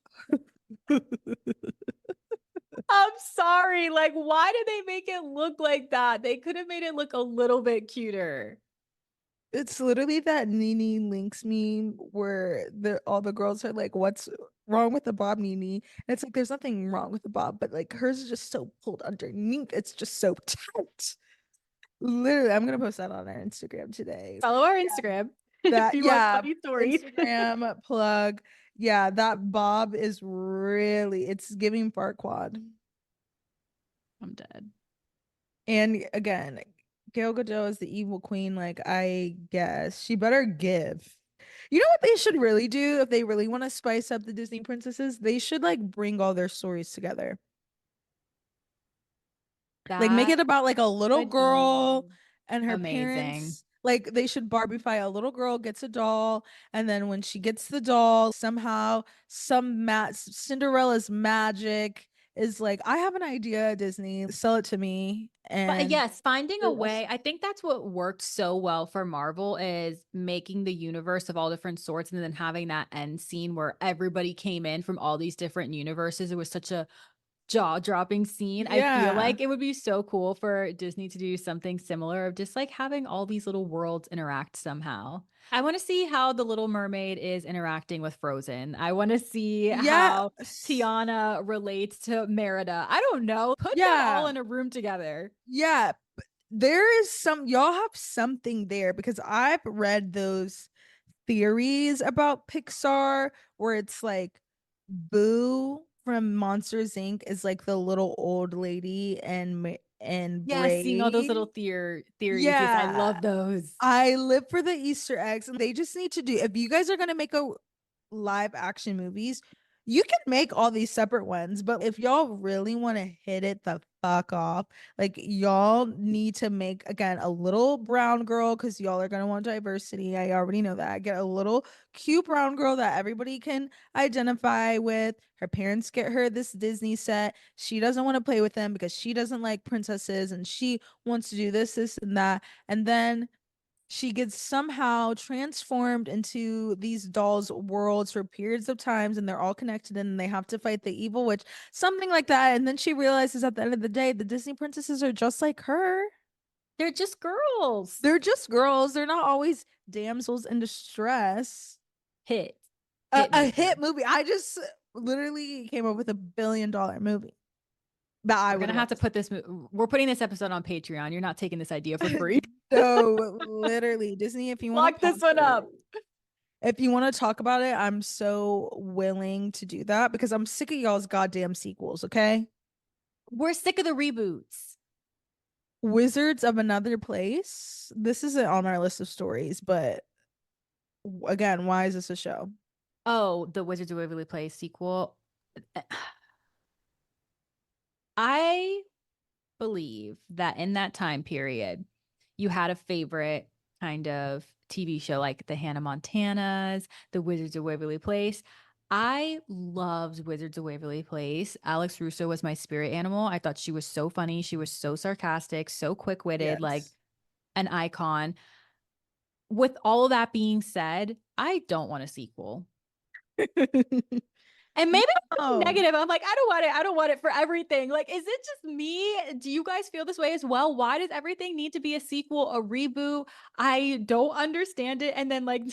I'm sorry. Like, why did they make it look like that? They could have made it look a little bit cuter. It's literally that Nene Links meme where all the girls are like, "What's wrong with the Bob, Nene?" And it's like there's nothing wrong with the Bob, but like hers is just so pulled underneath. It's just so tight. Literally, I'm gonna post that on our Instagram today. Follow our Yeah, Instagram if that you want yeah, funny stories. Instagram plug. Yeah, that Bob is really it's giving Farquad. I'm dead. And again, Gail Godot is the evil queen. Like, I guess she better give. You know what they should really do if they really want to spice up the Disney princesses? They should like bring all their stories together. Like make That it about like a little would be girl and her amazing. parents. Like they should Barbiefy a little girl gets a doll, and then when she gets the doll, somehow Cinderella's magic is like, I have an idea, Disney, sell it to me, But and yes, finding a way. I think that's what worked so well for Marvel is making the universe of all different sorts and then having that end scene where everybody came in from all these different universes. It was such a jaw-dropping scene. I feel yeah. like it would be so cool for Disney to do something similar of just like having all these little worlds interact somehow. I want to see how the Little Mermaid is interacting with Frozen. I want to see Yeah. how Tiana relates to Merida. I don't know. Put them all Yeah. in a room together. Yeah. There is y'all have something there because I've read those theories about Pixar where it's like Boo from Monsters Inc. is like the little old lady and Yes, seeing all those little Brave. theories. Yes, I Yeah. love those. I live for the Easter eggs, and they just need to do. If you guys are gonna make a live action movies, you can make all these separate ones, but if y'all really want to hit it the fuck off, like y'all need to make again a little brown girl because y'all are gonna want diversity. I already know that. Get a little cute brown girl that everybody can identify with. Her parents get her this Disney set. She doesn't want to play with them because she doesn't like princesses and she wants to do this, and that. And then she gets somehow transformed into these dolls' worlds for periods of times, and they're all connected, and they have to fight the evil witch, something like that. And then she realizes at the end of the day, the Disney princesses are just like her. They're just girls. They're just girls. They're not always damsels in distress. Hit. A, Hit a hit maker. movie. I just literally came up with $1 billion movie that I We're would gonna have want to to see. put this. We're putting this episode on Patreon. You're not taking this idea for free. So literally, Disney, if you want to Lock this one partner, up. if you want to talk about it, I'm so willing to do that because I'm sick of y'all's goddamn sequels, okay? We're sick of the reboots. Wizards of Another Place. This isn't on our list of stories, but again, why is this a show? Oh, the Wizards of Waverly Place sequel. I believe that in that time period, you had a favorite kind of TV show like the Hannah Montanas, the Wizards of Waverly Place. I loved Wizards of Waverly Place. Alex Russo was my spirit animal. I thought she was so funny. She was so sarcastic, so quick witted, like Yes. an icon. With all of that being said, I don't want a sequel. And maybe I'm No. negative. I'm like, I don't want it. I don't want it for everything. Like, is it just me? Do you guys feel this way as well? Why does everything need to be a sequel, a reboot? I don't understand it. And then, like,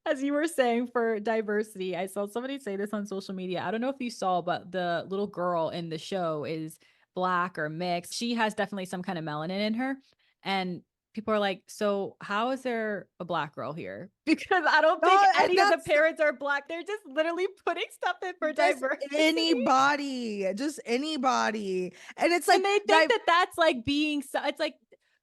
as you were saying, for diversity, I saw somebody say this on social media. I don't know if you saw, but the little girl in the show is black or mixed. She has definitely some kind of melanin in her. And people are like, so how is there a black girl here? Because I don't think No, and any of the that's parents are black. They're just literally putting stuff in for just diversity. anybody, just anybody. And it's And like, they think that that's like being so, it's like,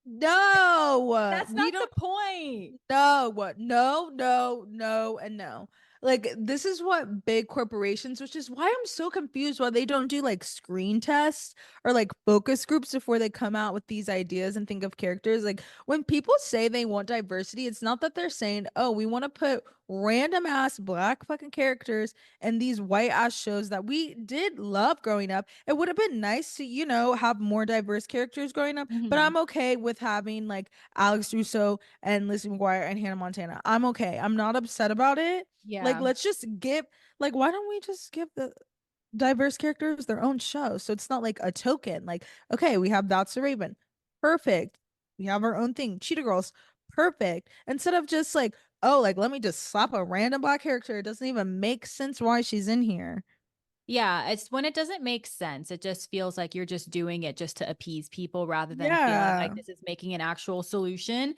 no, that's we not don't. the point. No, what? No, no, no, and no. Like, this is what big corporations, which is why I'm so confused why they don't do like screen tests or like focus groups before they come out with these ideas and think of characters. Like, when people say they want diversity, it's not that they're saying, oh, we want to put random ass black fucking characters in these white ass shows that we did love growing up. It would have been nice to, have more diverse characters growing up, but Mhm. I'm okay with having like Alex Russo and Lizzie McGuire and Hannah Montana. I'm okay. I'm not upset about it. Like, Yeah. let's just give, like, why don't we just give the diverse characters their own show? So it's not like a token. Like, okay, we have That's a Raven. Perfect. We have our own thing. Cheetah Girls. Perfect. Instead of just like, oh, like, let me just slap a random black character. It doesn't even make sense why she's in here. Yeah, it's when it doesn't make sense. It just feels like you're just doing it just to appease people rather than feeling like Yeah. this is making an actual solution.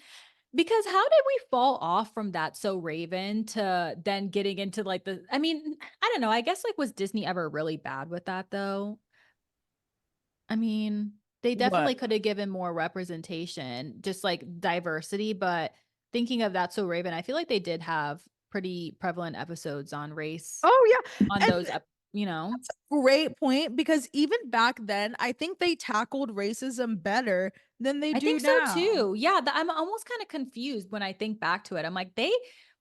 Because how did we fall off from that so Raven to then getting into like I mean, I don't know. I guess like was Disney ever really bad with that though? I mean, they What? definitely could have given more representation, just like diversity, but thinking of that so Raven, I feel like they did have pretty prevalent episodes on race Oh, yeah. on And those you know. that's a great point because even back then, I think they tackled racism better than they I do think so now. too. Yeah, I'm almost kind of confused when I think back to it. I'm like, they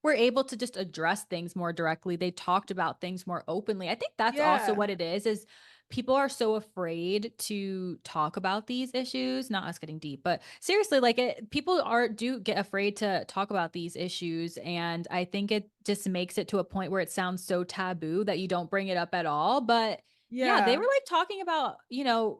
were able to just address things more directly. They talked about things more openly. I think that's also Yeah. what it is people are so afraid to talk about these issues. Not us getting deep, but seriously, like people are do get afraid to talk about these issues, and I think it just makes it to a point where it sounds so taboo that you don't bring it up at all. But yeah, they Yeah. were like talking about,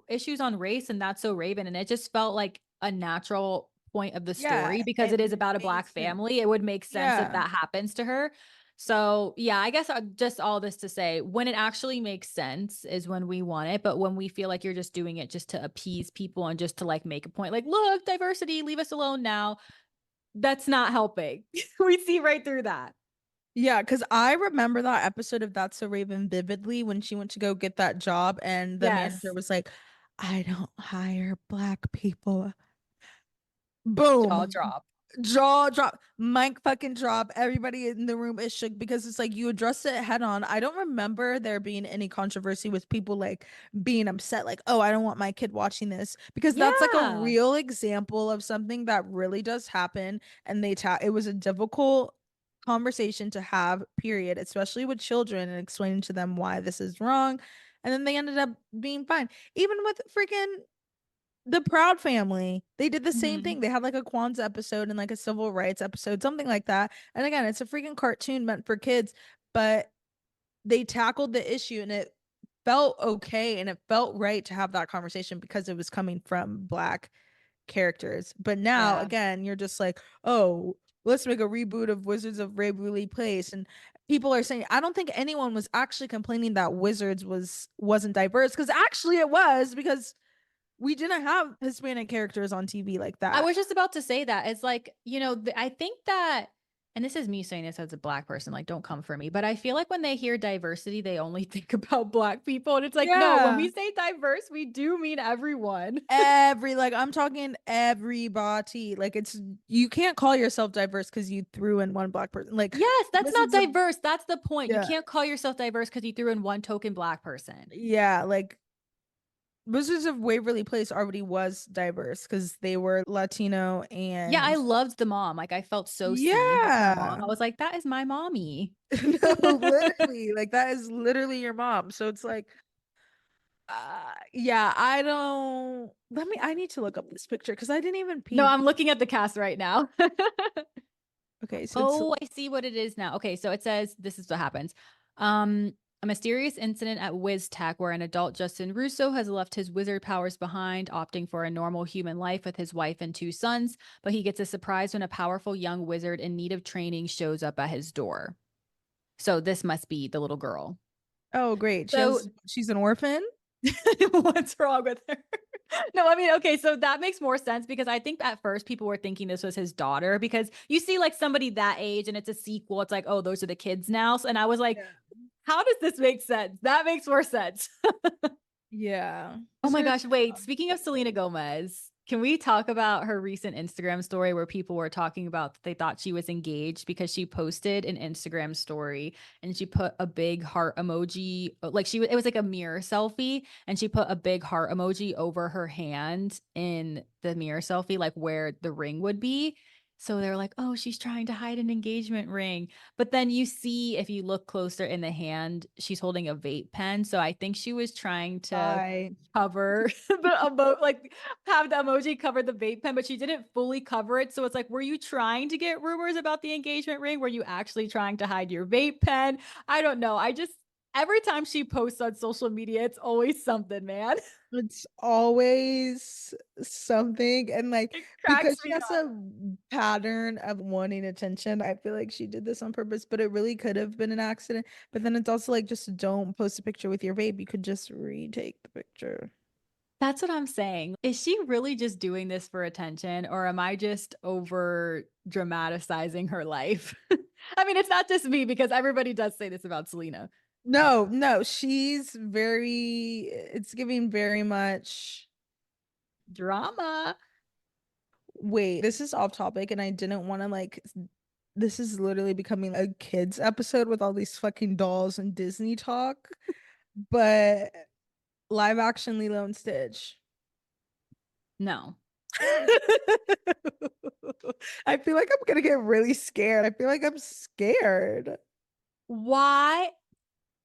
issues on race and That's So Raven. And it just felt like a natural point of the Yeah. story because It it is about a made black sense. family. It would make sense that Yeah. that happens to her. So, yeah, I guess just all this to say when it actually makes sense is when we want it. But when we feel like you're just doing it just to appease people and just to like make a point, like, look, diversity, leave us alone now, that's not helping. We see right through that. Yeah, because I remember that episode of That's So Raven vividly when she went to go get that job and the manager Yes. was like, I don't hire black people. Jaw Boom. drop. Jaw drop, mic fucking drop. Everybody in the room is shook because it's like you addressed it head on. I don't remember there being any controversy with people like being upset, like, oh, I don't want my kid watching this because that's like a Yeah. real example of something that really does happen. And it was a difficult conversation to have, period, especially with children and explaining to them why this is wrong. And then they ended up being fine. Even with freaking the Proud Family, they did the same Mhm. thing. They had like a Kwanzaa episode and like a civil rights episode, something like that. And again, it's a freaking cartoon meant for kids, but they tackled the issue and it felt okay and it felt right to have that conversation because it was coming from black characters. But now, Yeah. again, you're just like, oh, let's make a reboot of Wizards of Waverly Place. And people are saying, I don't think anyone was actually complaining that Wizards wasn't diverse because actually it was because we didn't have Hispanic characters on TV like I that. was just about to say that. It's like, I think that, and this is me saying this as a black person, like, don't come for me, but I feel like when they hear diversity, they only think about black people. And it's like, no, when we Yeah. say diverse, we do mean everyone. Like I'm talking everybody. Like it's you can't call yourself diverse because you threw in one black person. Like Yes, that's not Wizards of diverse. That's the point. You yeah. can't call yourself diverse because you threw in one token black person. Yeah, like Wizards of Waverly Place already was diverse because they were Latino Yeah, I and loved the mom. Like, I felt so seen with her mom. yeah. I was like, that is my mommy. No, literally. Like that is literally your mom. So it's like yeah, I don't I need to look up this picture because I didn't even No, peep. I'm looking at the cast right now. Okay, so it's Oh, I see what it is now. Okay, so it says this is what happens. Um, a mysterious incident at WizTech where an adult Justin Russo has left his wizard powers behind, opting for a normal human life with his wife and two sons, but he gets a surprise when a powerful young wizard in need of training shows up at his door. So this must be the little girl. oh great. So She's an orphan. What's wrong with her? No, I mean, okay, so that makes more sense because I think at first people were thinking this was his daughter because you see like somebody that age and it's a sequel. It's like, oh, those are the kids now. And I was like, Yeah. how does this make sense? That makes more sense. Yeah. Oh Is my her gosh, wait, speaking of Selena Gomez, can we talk about her recent Instagram story where people were talking about that they thought she was engaged because she posted an Instagram story and she put a big heart emoji, like it was like a mirror selfie, and she put a big heart emoji over her hand in the mirror selfie, like where the ring would be. So they're like, oh, she's trying to hide an engagement ring. But then you see, if you look closer in the hand, she's holding a vape pen. So I think she was trying to guy? cover like have the emoji cover the vape pen, but she didn't fully cover it. So it's like, were you trying to get rumors about the engagement ring? Were you actually trying to hide your vape pen? I don't know. I just every time she posts on social media, it's always something, man. It's always something. And like, It cracks because she me has up. a pattern of wanting attention, I feel like she did this on purpose, but it really could have been an accident. But then it's also like, just don't post a picture with your vape. You could just retake the picture. That's what I'm saying. Is she really just doing this for attention, or am I just over dramatizing her life? I mean, it's not just me because everybody does say this about Selena. No, no, she's very, it's giving very much. Drama. Wait, this is off topic, and I didn't want to like. This is literally becoming a kids episode with all these fucking dolls and Disney talk, but live action Lilo and Stitch. No. I feel like I'm gonna get really scared. I feel like I'm scared. Why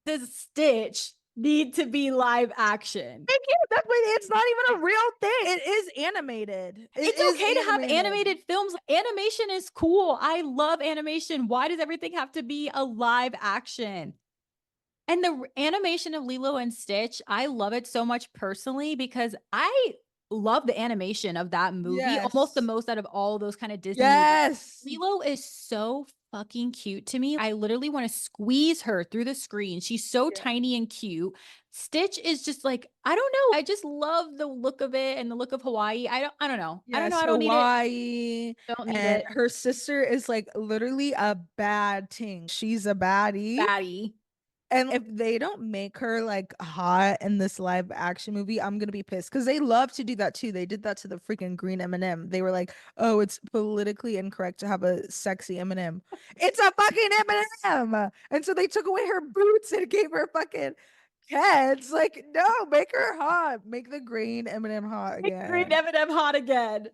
does Stitch need to be live action? Thank you. That's why it's not even a real thing. It is animated. It It's is okay to have animated. animated films. Animation is cool. I love animation. Why does everything have to be a live action? And the animation of Lilo and Stitch, I love it so much personally because I love the animation of that movie almost the Yes. most out of all those kind of Disney movies. Yes. Lilo is so fucking cute to me. I literally want to squeeze her through the screen. She's so Yeah. tiny and cute. Stitch is just like, I don't know. I just love the look of it and the look of Hawaii. I don't know. I don't know. Yes, I don't need it. Hawaii. Don't need And it. her sister is like literally a bad ting. She's a baddie. Batty. And if they don't make her like hot in this live action movie, I'm gonna be pissed because they love to do that too. They did that to the freaking green M&M. They were like, "Oh, it's politically incorrect to have a sexy M&M. It's a fucking M&M." And so they took away her boots and gave her fucking heads. Like, no, make her hot. Make the green M&M hot Make green again. M&M hot again.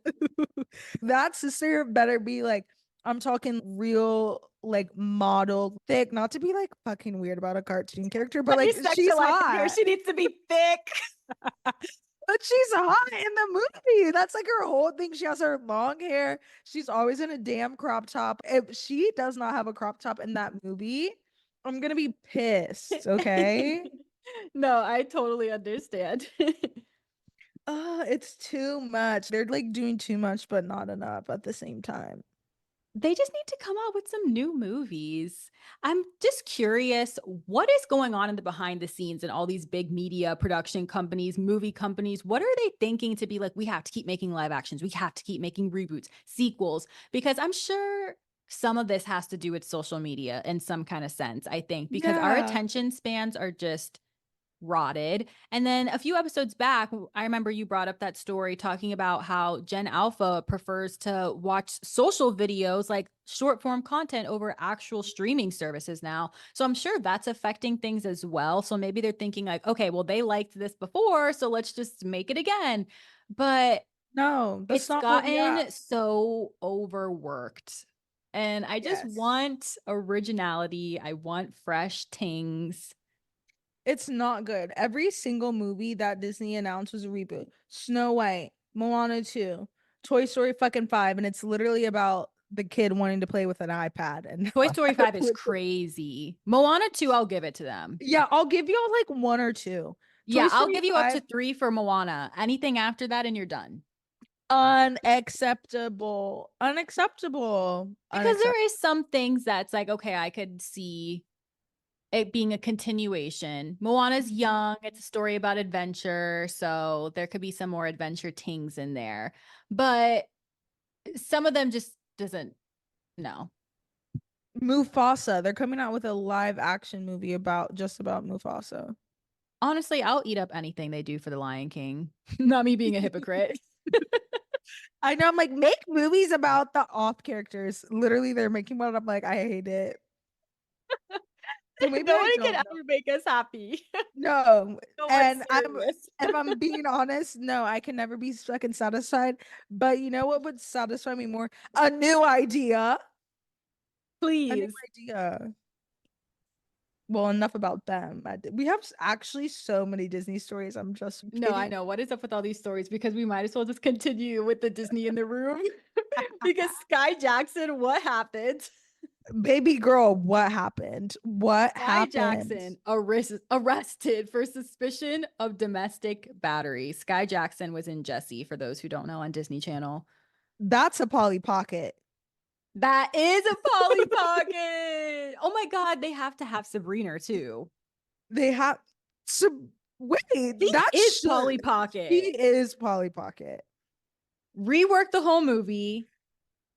That sister better be like, I'm talking real, like model thick, not to be like fucking weird about a cartoon character, but Why are you like she's sexualizing her? hot. She needs to be thick. But she's hot in the movie. That's like her whole thing. She has her long hair. She's always in a damn crop top. If she does not have a crop top in that movie, I'm gonna be pissed. Okay. No, I totally understand. It's too much. They're like doing too much, but not enough at the same time. They just need to come out with some new movies. I'm just curious what is going on in the behind the scenes and all these big media production companies, movie companies. What are they thinking to be like, we have to keep making live actions, we have to keep making reboots, sequels? Because I'm sure some of this has to do with social media in some kind of sense, I think, because our Yeah. attention spans are just rotted. And then a few episodes back, I remember you brought up that story talking about how Gen Alpha prefers to watch social videos, like short form content, over actual streaming services now. So I'm sure that's affecting things as well. So maybe they're thinking, like, okay, well, they liked this before, so let's just make it again. But No, that's it's not what we gotten asked. so overworked. And I just Yes. want originality. I want fresh things. It's not good. Every single movie that Disney announced was a reboot. Snow White, Moana 2, Toy Story fucking 5, and it's literally about the kid wanting to play with an iPad and Toy not Story how to 5 is play with crazy. Moana 2, I'll give it to them. Yeah, I'll give y'all like one or two. Toy Yeah, I'll Story give you up 5, to 3 for Moana. Anything after that, and you're done. unacceptable. Unacceptable. Because Unacceptable. there is some things that's like, okay, I could see. it being a continuation. Moana's young. It's a story about adventure. So there could be some more adventure tings in there. But some of them just doesn't, no. Mufasa. They're coming out with a live action movie about Mufasa. Honestly, I'll eat up anything they do for the Lion King. Not me being a hypocrite. I know. I'm like, make movies about the off characters. Literally, they're making one. I'm like, I hate it. So maybe I Nobody can don't know. ever make us happy. No, So much and serious. if I'm being honest, no, I can never be fucking satisfied. But you know what would satisfy me more? A new idea. A new Please. idea. Well, enough about them. We have actually so many Disney stories. I'm just No, I kidding. know. What is up with all these stories? Because we might as well just continue with the Disney in the room. Because Skai Jackson, what happened? Baby girl, what happened? What Skai happened? Jackson arrested for suspicion of domestic battery. Skai Jackson was in Jessie, for those who don't know, on Disney Channel. That's a Polly Pocket. That is a Polly Pocket. Oh my God, they have to have Sabrina too. They have so wait, She that is should Polly he Pocket. is Polly Pocket. Rework the whole movie,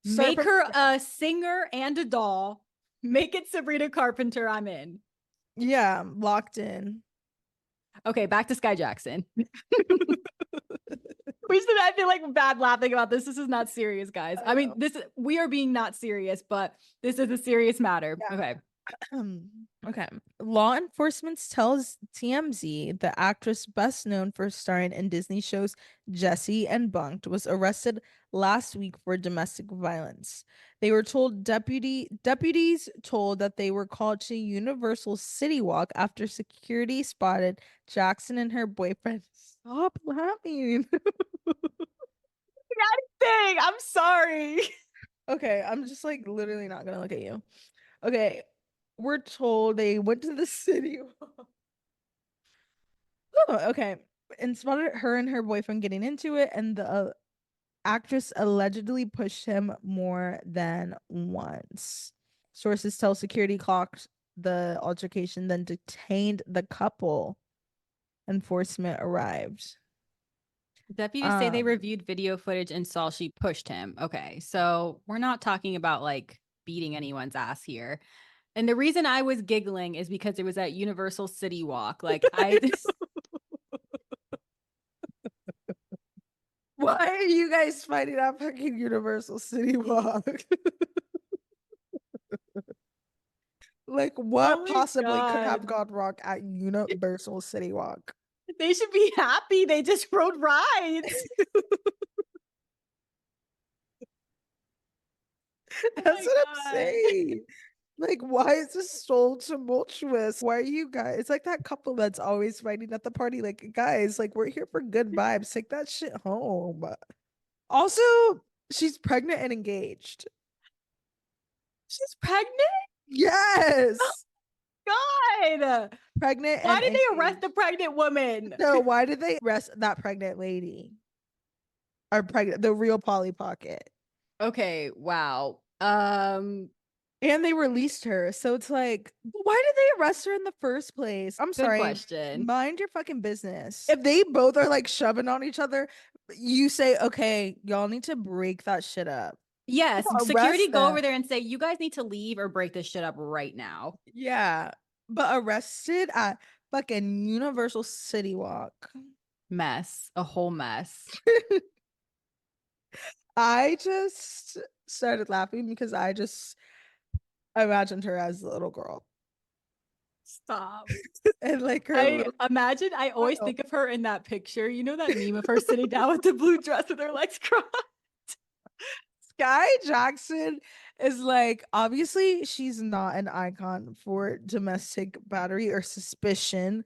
Start make from her a singer and a doll, make it Sabrina Carpenter. I'm in. yeah, locked in. Okay, back to Skai Jackson. I feel like bad laughing about this. This is not serious, guys. I mean, we are being not serious, but this is a serious matter. Yeah. Okay. Okay. Law enforcement tells TMZ the actress best known for starring in Disney shows Jessie and Bunked was arrested last week for domestic violence. They were told deputies told that they were called to Universal City Walk after security spotted Jackson and her boyfriend. Stop laughing. Dang, I'm sorry. Okay, I'm just like literally not gonna look at you. Okay, we're told they went to the city. Oh, okay. And spotted her and her boyfriend getting into it, and the actress allegedly pushed him more than once. Sources tell security clocked the altercation, then detained the couple. Enforcement arrived. Deputies say they Um, reviewed video footage and saw she pushed him. Okay, so we're not talking about like beating anyone's ass here. And the reason I was giggling is because it was at Universal City Walk. Like I why are you guys fighting at fucking Universal City Walk? Like, Oh what my possibly could have God. gone wrong at Universal City Walk? They should be happy. They just rode rides. Oh That's my what I'm God. saying. Like, why is this so tumultuous? Why are you guys? It's like that couple that's always fighting at the party. Like, guys, like, we're here for good vibes. Take that shit home. Also, she's pregnant and engaged. She's pregnant? Yes, Oh God. pregnant Why and did they arrest the engaged. pregnant woman? So, why did they arrest that pregnant lady? Or pregnant, the real Polly Pocket? Okay, wow. And they released her. So it's like, why did they arrest her in the first place? I'm Good sorry. question. Mind your fucking business. If they both are like shoving on each other, you say, okay, y'all need to break that shit up. Yes, security Arrest go them. over there and say, you guys need to leave or break this shit up right now. Yeah. But arrested at fucking Universal City Walk. Mess. A whole mess. I just started laughing because I just imagined her as a little girl. Stop. And like her I little imagine I always think of her in that picture. You know that meme of her sitting down with the blue dress with her legs crossed? Skai Jackson is like, obviously, she's not an icon for domestic battery or suspicion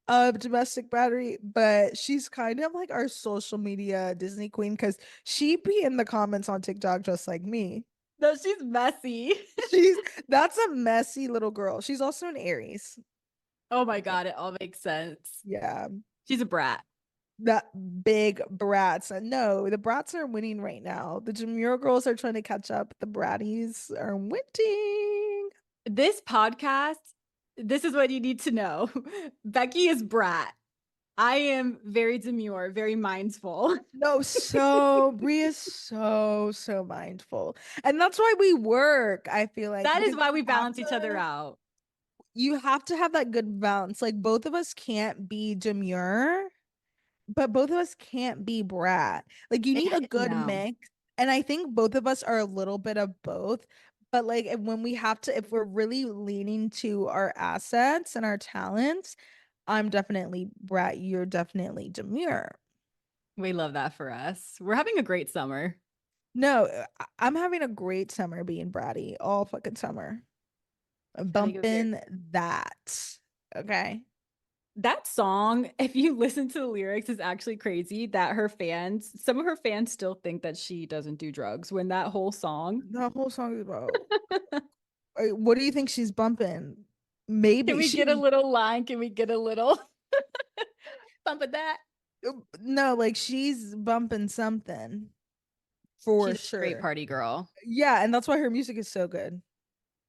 of domestic battery, but she's kind of like our social media Disney queen because she be in the comments on TikTok just like me. No, she's messy. She's that's a messy little girl. She's also an Aries. Oh my God, it all makes sense. Yeah. She's a brat. That big brats. No, the brats are winning right now. The Demure girls are trying to catch up. The bratties are winning. This podcast This is what you need to know. Becky is brat. I am very demure, very mindful. No, so Brie is so mindful. And that's why we work, I feel like, That is because why we balance each other out. you have to have that good balance. Like both of us can't be demure, but both of us can't be brat. Like you need a good No, mix. And I think both of us are a little bit of both. But like when we have to, if we're really leaning to our assets and our talents, I'm definitely brat, you're definitely demure. we love that for us. We're having a great summer. No, I'm having a great summer being bratty all fucking summer. I think it was great. Bumping that. Okay. That song, if you listen to the lyrics, is actually crazy that some of her fans still think that she doesn't do drugs when that whole song. The whole song is about what do you think she's bumping? Can Maybe we get a she's little line? Can we get a little bump of that? no, like she's bumping something for She's a straight sure. party girl. Yeah, and that's why her music is so good.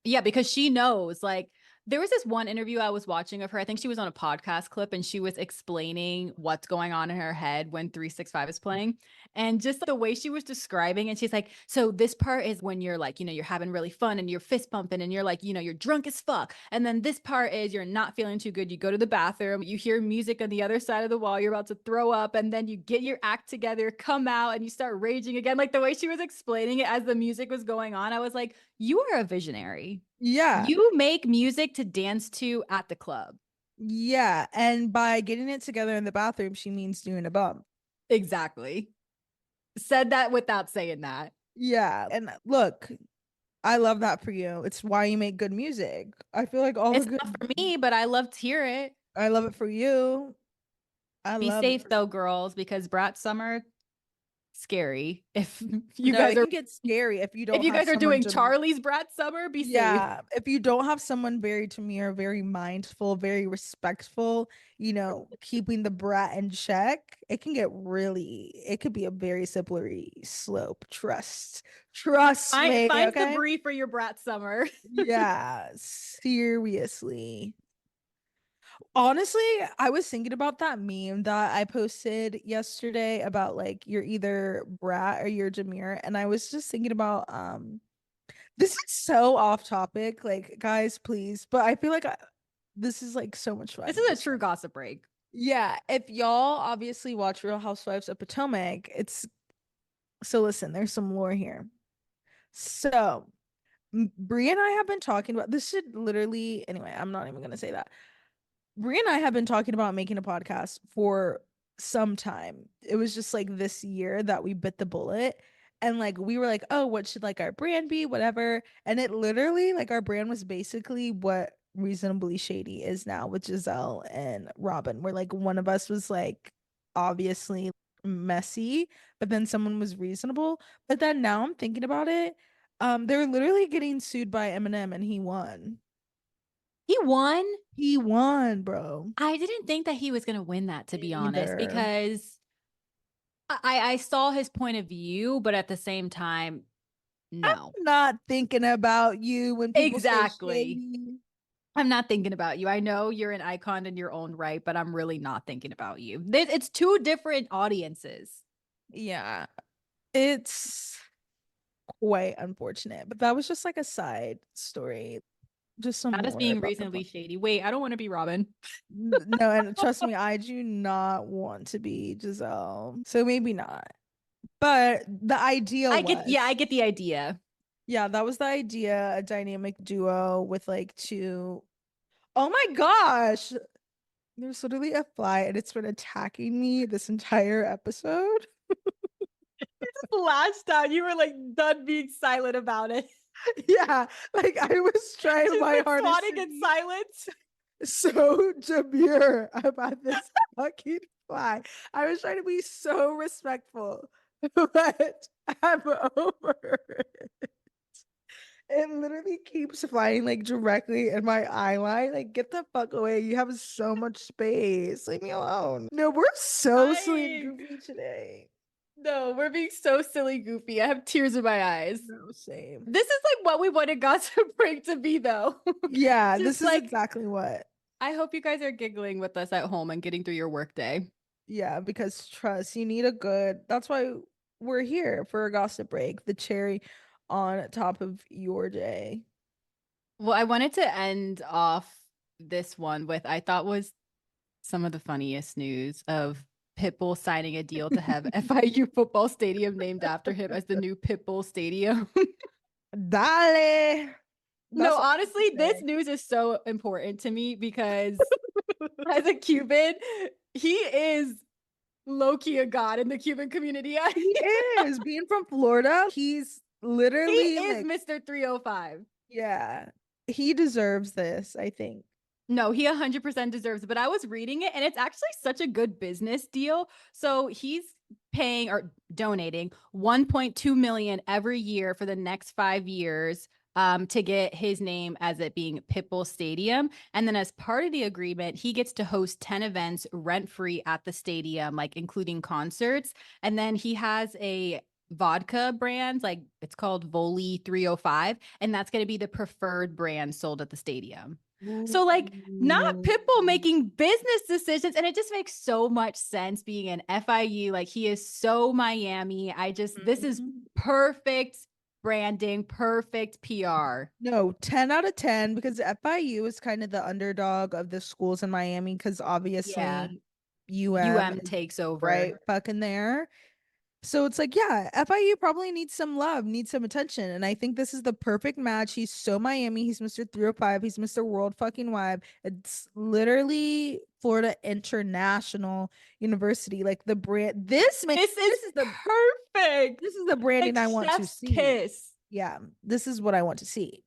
Yeah, because she knows. Like, there was this one interview I was watching of her. I think she was on a podcast clip and she was explaining what's going on in her head when 365 is playing. And just the way she was describing it, she's like, so this part is when you're like, you're having really fun and you're fist pumping and you're like, you're drunk as fuck. And then this part is you're not feeling too good. You go to the bathroom, you hear music on the other side of the wall, you're about to throw up, and then you get your act together, come out, and you start raging again. Like the way she was explaining it as the music was going on, I was like, you are a visionary. Yeah. You make music to dance to at the club. Yeah, and by getting it together in the bathroom, she means doing a bump. Exactly. Said that without saying that. Yeah, and look, I love that for you. It's why you make good music. I feel like all the It's not good for me, but I love to hear it. I love it for you. I Be love it safe for though, girls, because Brat Summer scary. If you no, guys it are can get scary if you guys are someone doing to Charlie's Brat Summer, be safe. yeah, if you don't have someone very demure, very mindful, very respectful, keeping the brat in check, it could be a very slippery slope. Trust me, Find okay? Sabri for your Brat Summer. Yeah, seriously. Honestly, I was thinking about that meme that I posted yesterday about like you're either brat or you're demure, and I was just thinking about this is so off topic, like guys, please, but I feel like this is like so much This fun. is a Just true gossip break. yeah, if y'all obviously watch Real Housewives of Potomac, it's so listen, there's some lore here. So Brie and I have been talking about this should literally anyway, I'm not even gonna say that. Brie and I have been talking about making a podcast for some time. It was just like this year that we bit the bullet. And like we were like, oh, what should like our brand be? Whatever. And it literally, like our brand was basically what Reasonably Shady is now with Giselle and Robin, where like one of us was like obviously messy, but then someone was reasonable. But then now I'm thinking about it. They're literally getting sued by Eminem and he won. He won. He won, bro. I didn't think that he was going to win that, to Me be honest, neither. because I saw his point of view, but at the same time, no. Not thinking about you when people say Exactly. shady. I'm not thinking about you. I know you're an icon in your own right, but I'm really not thinking about you. It's two different audiences. Yeah, it's quite unfortunate, but that was just like a side story. Just some That is more being about the reasonably point. shady. Wait, I don't want to be Robin. No, and trust me, I do not want to be Giselle. So maybe not. But the idea I was, get the idea. yeah, that was the idea, a dynamic duo with like two. Oh my gosh. There's literally a fly and it's been attacking me this entire episode. Last time you were like done being silent about it. Yeah, like I was trying She's my been hardest swatting to in be silence. so demure about this fucking fly. I was trying to be so respectful, but I'm over it. It literally keeps flying like directly in my eye line. Like, get the fuck away. You have so much space. Leave me alone. No, we're so silly and Dying. goofy today. No, we're being so silly goofy. I have tears in my eyes. No, same. This is like what we wanted Gossip Break to be, though. Yeah, Just this is like, exactly what. I hope you guys are giggling with us at home and getting through your workday. Yeah, because trust, you need a good. That's why we're here for a gossip break, the cherry on top of your day. Well, I wanted to end off this one with I thought was some of the funniest news of Pitbull signing a deal to have FIU football stadium named after him as the new Pitbull Stadium. Dale. No, That's all I have to honestly, this say. news is so important to me because as a Cuban, he is low key a god in the Cuban community. He is being from Florida. He's He literally is like, Mr. 305. yeah, he deserves this, I think. No, he 100% deserves it. But I was reading it and it's actually such a good business deal. So he's paying or donating 1.2 million every year for the next 5 years to get his name as it being Pitbull Stadium. And then as part of the agreement, he gets to host 10 events rent free at the stadium, like including concerts. And then he has a vodka brand, like it's called Voli 305, and that's going to be the preferred brand sold at the stadium. So, like, not Ooh. Pitbull making business decisions. And it just makes so much sense being an FIU. Like, he is so Miami. This is Mhm. perfect branding, perfect PR. No, 10 out of 10 because FIU is kind of the underdog of the schools in Miami because Yeah. obviously UM UM is takes over. right fucking there. So it's like, yeah, FIU probably needs some love, needs some attention. And I think this is the perfect match. He's so Miami. He's Mr. 305. He's Mr. World fucking Wide. It's literally Florida International University. Like the brand, This is this is the perfect. this is the branding Like, I want to chef's see. kiss. Yeah, this is what I want to see.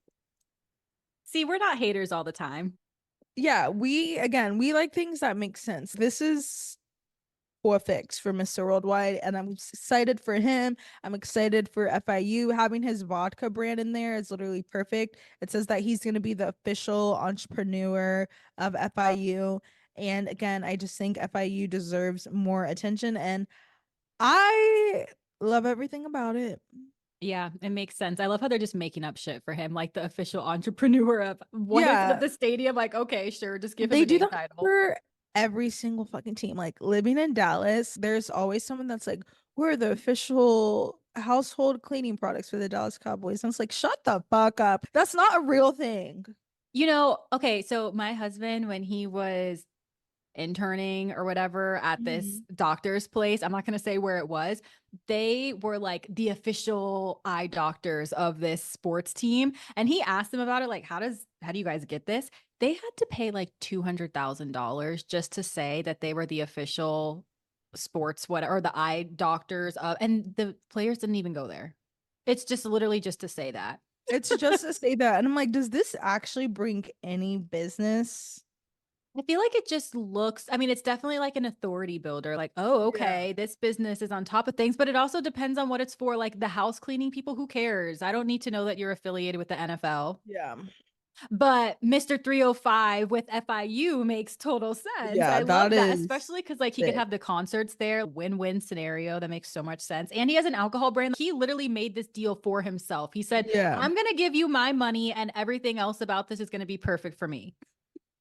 See, we're not haters all the time. Yeah, we like things that make sense. This is fix for Mr. Worldwide, and I'm excited for him. I'm excited for FIU. Having his vodka brand in there is literally perfect. It says that he's going to be the official entrepreneur of FIU. And again, I just think FIU deserves more attention, and I love everything about it. Yeah, it makes sense. I love how they're just making up shit for him, like the official entrepreneur of what is it at Yeah, the stadium? Like, okay, sure, just give him they a do name that title. for every single fucking team. Like living in Dallas, there's always someone that's like, we're the official household cleaning products for the Dallas Cowboys. And it's like, shut the fuck up. That's not a real thing. Okay, so my husband, when he was interning or whatever at this Mhm. doctor's place, I'm not going to say where it was, they were like the official eye doctors of this sports team. And he asked them about it, like, how do you guys get this? They had to pay like $200,000 just to say that they were the official sports, what, or the eye doctors of, and the players didn't even go there. It's just literally just to say that. It's just to say that. And I'm like, does this actually bring any business? I feel like it just looks, I mean, it's definitely like an authority builder. Like, oh, Yeah. okay, this business is on top of things, but it also depends on what it's for. Like the house cleaning people, who cares? I don't need to know that you're affiliated with the NFL. Yeah. But Mr. 305 with FIU makes total sense. Yeah, I that love that, is especially because like he could sick. have the concerts there, win-win scenario. That makes so much sense. And he has an alcohol brand. He literally made this deal for himself. He said, Yeah. I'm gonna give you my money, and everything else about this is gonna be perfect for me.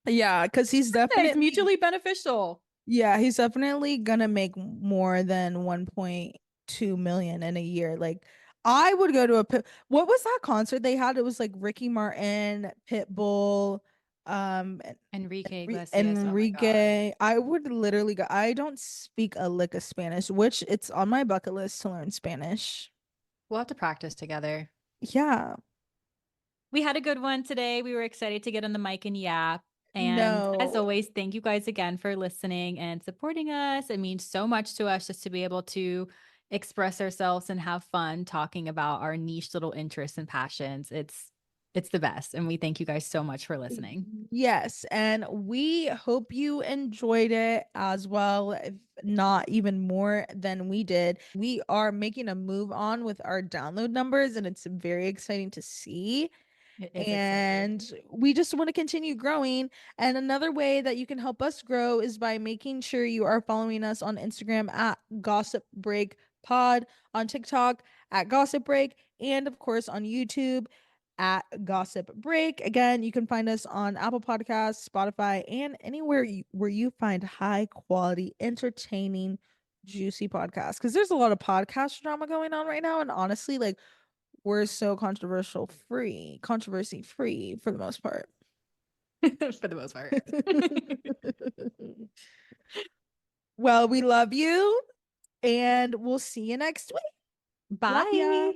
Yeah, because It's mutually beneficial. he's definitely gonna make more than 1.2 million in a year. Like I would go to what was that concert they had? It was like Ricky Martin, Pitbull, and Enrique Iglesias. Oh my God. Enrique. I would literally go. I don't speak a lick of Spanish, which it's on my bucket list to learn Spanish. We'll have to practice together. Yeah. We had a good one today. We were excited to get on the mic and yap. And as No. always, thank you guys again for listening and supporting us. It means so much to us just to be able to express ourselves and have fun talking about our niche little interests and passions. It's the best. And we thank you guys so much for listening. Yes, and we hope you enjoyed it as well, if not even more than we did. We are making a move on with our download numbers, and it's very exciting to see. It is exciting. And we just want to continue growing. And another way that you can help us grow is by making sure you are following us on Instagram at Gossip Break Pod, on TikTok at Gossip Break, and of course on YouTube at Gossip Break. Again, you can find us on Apple Podcasts, Spotify, and anywhere where you find high quality, entertaining, juicy podcasts. Because there's a lot of podcast drama going on right now, and honestly, like we're so controversy free for the most part. For the most part. Well, we love you, and we'll see you next week. Love ya. Bye.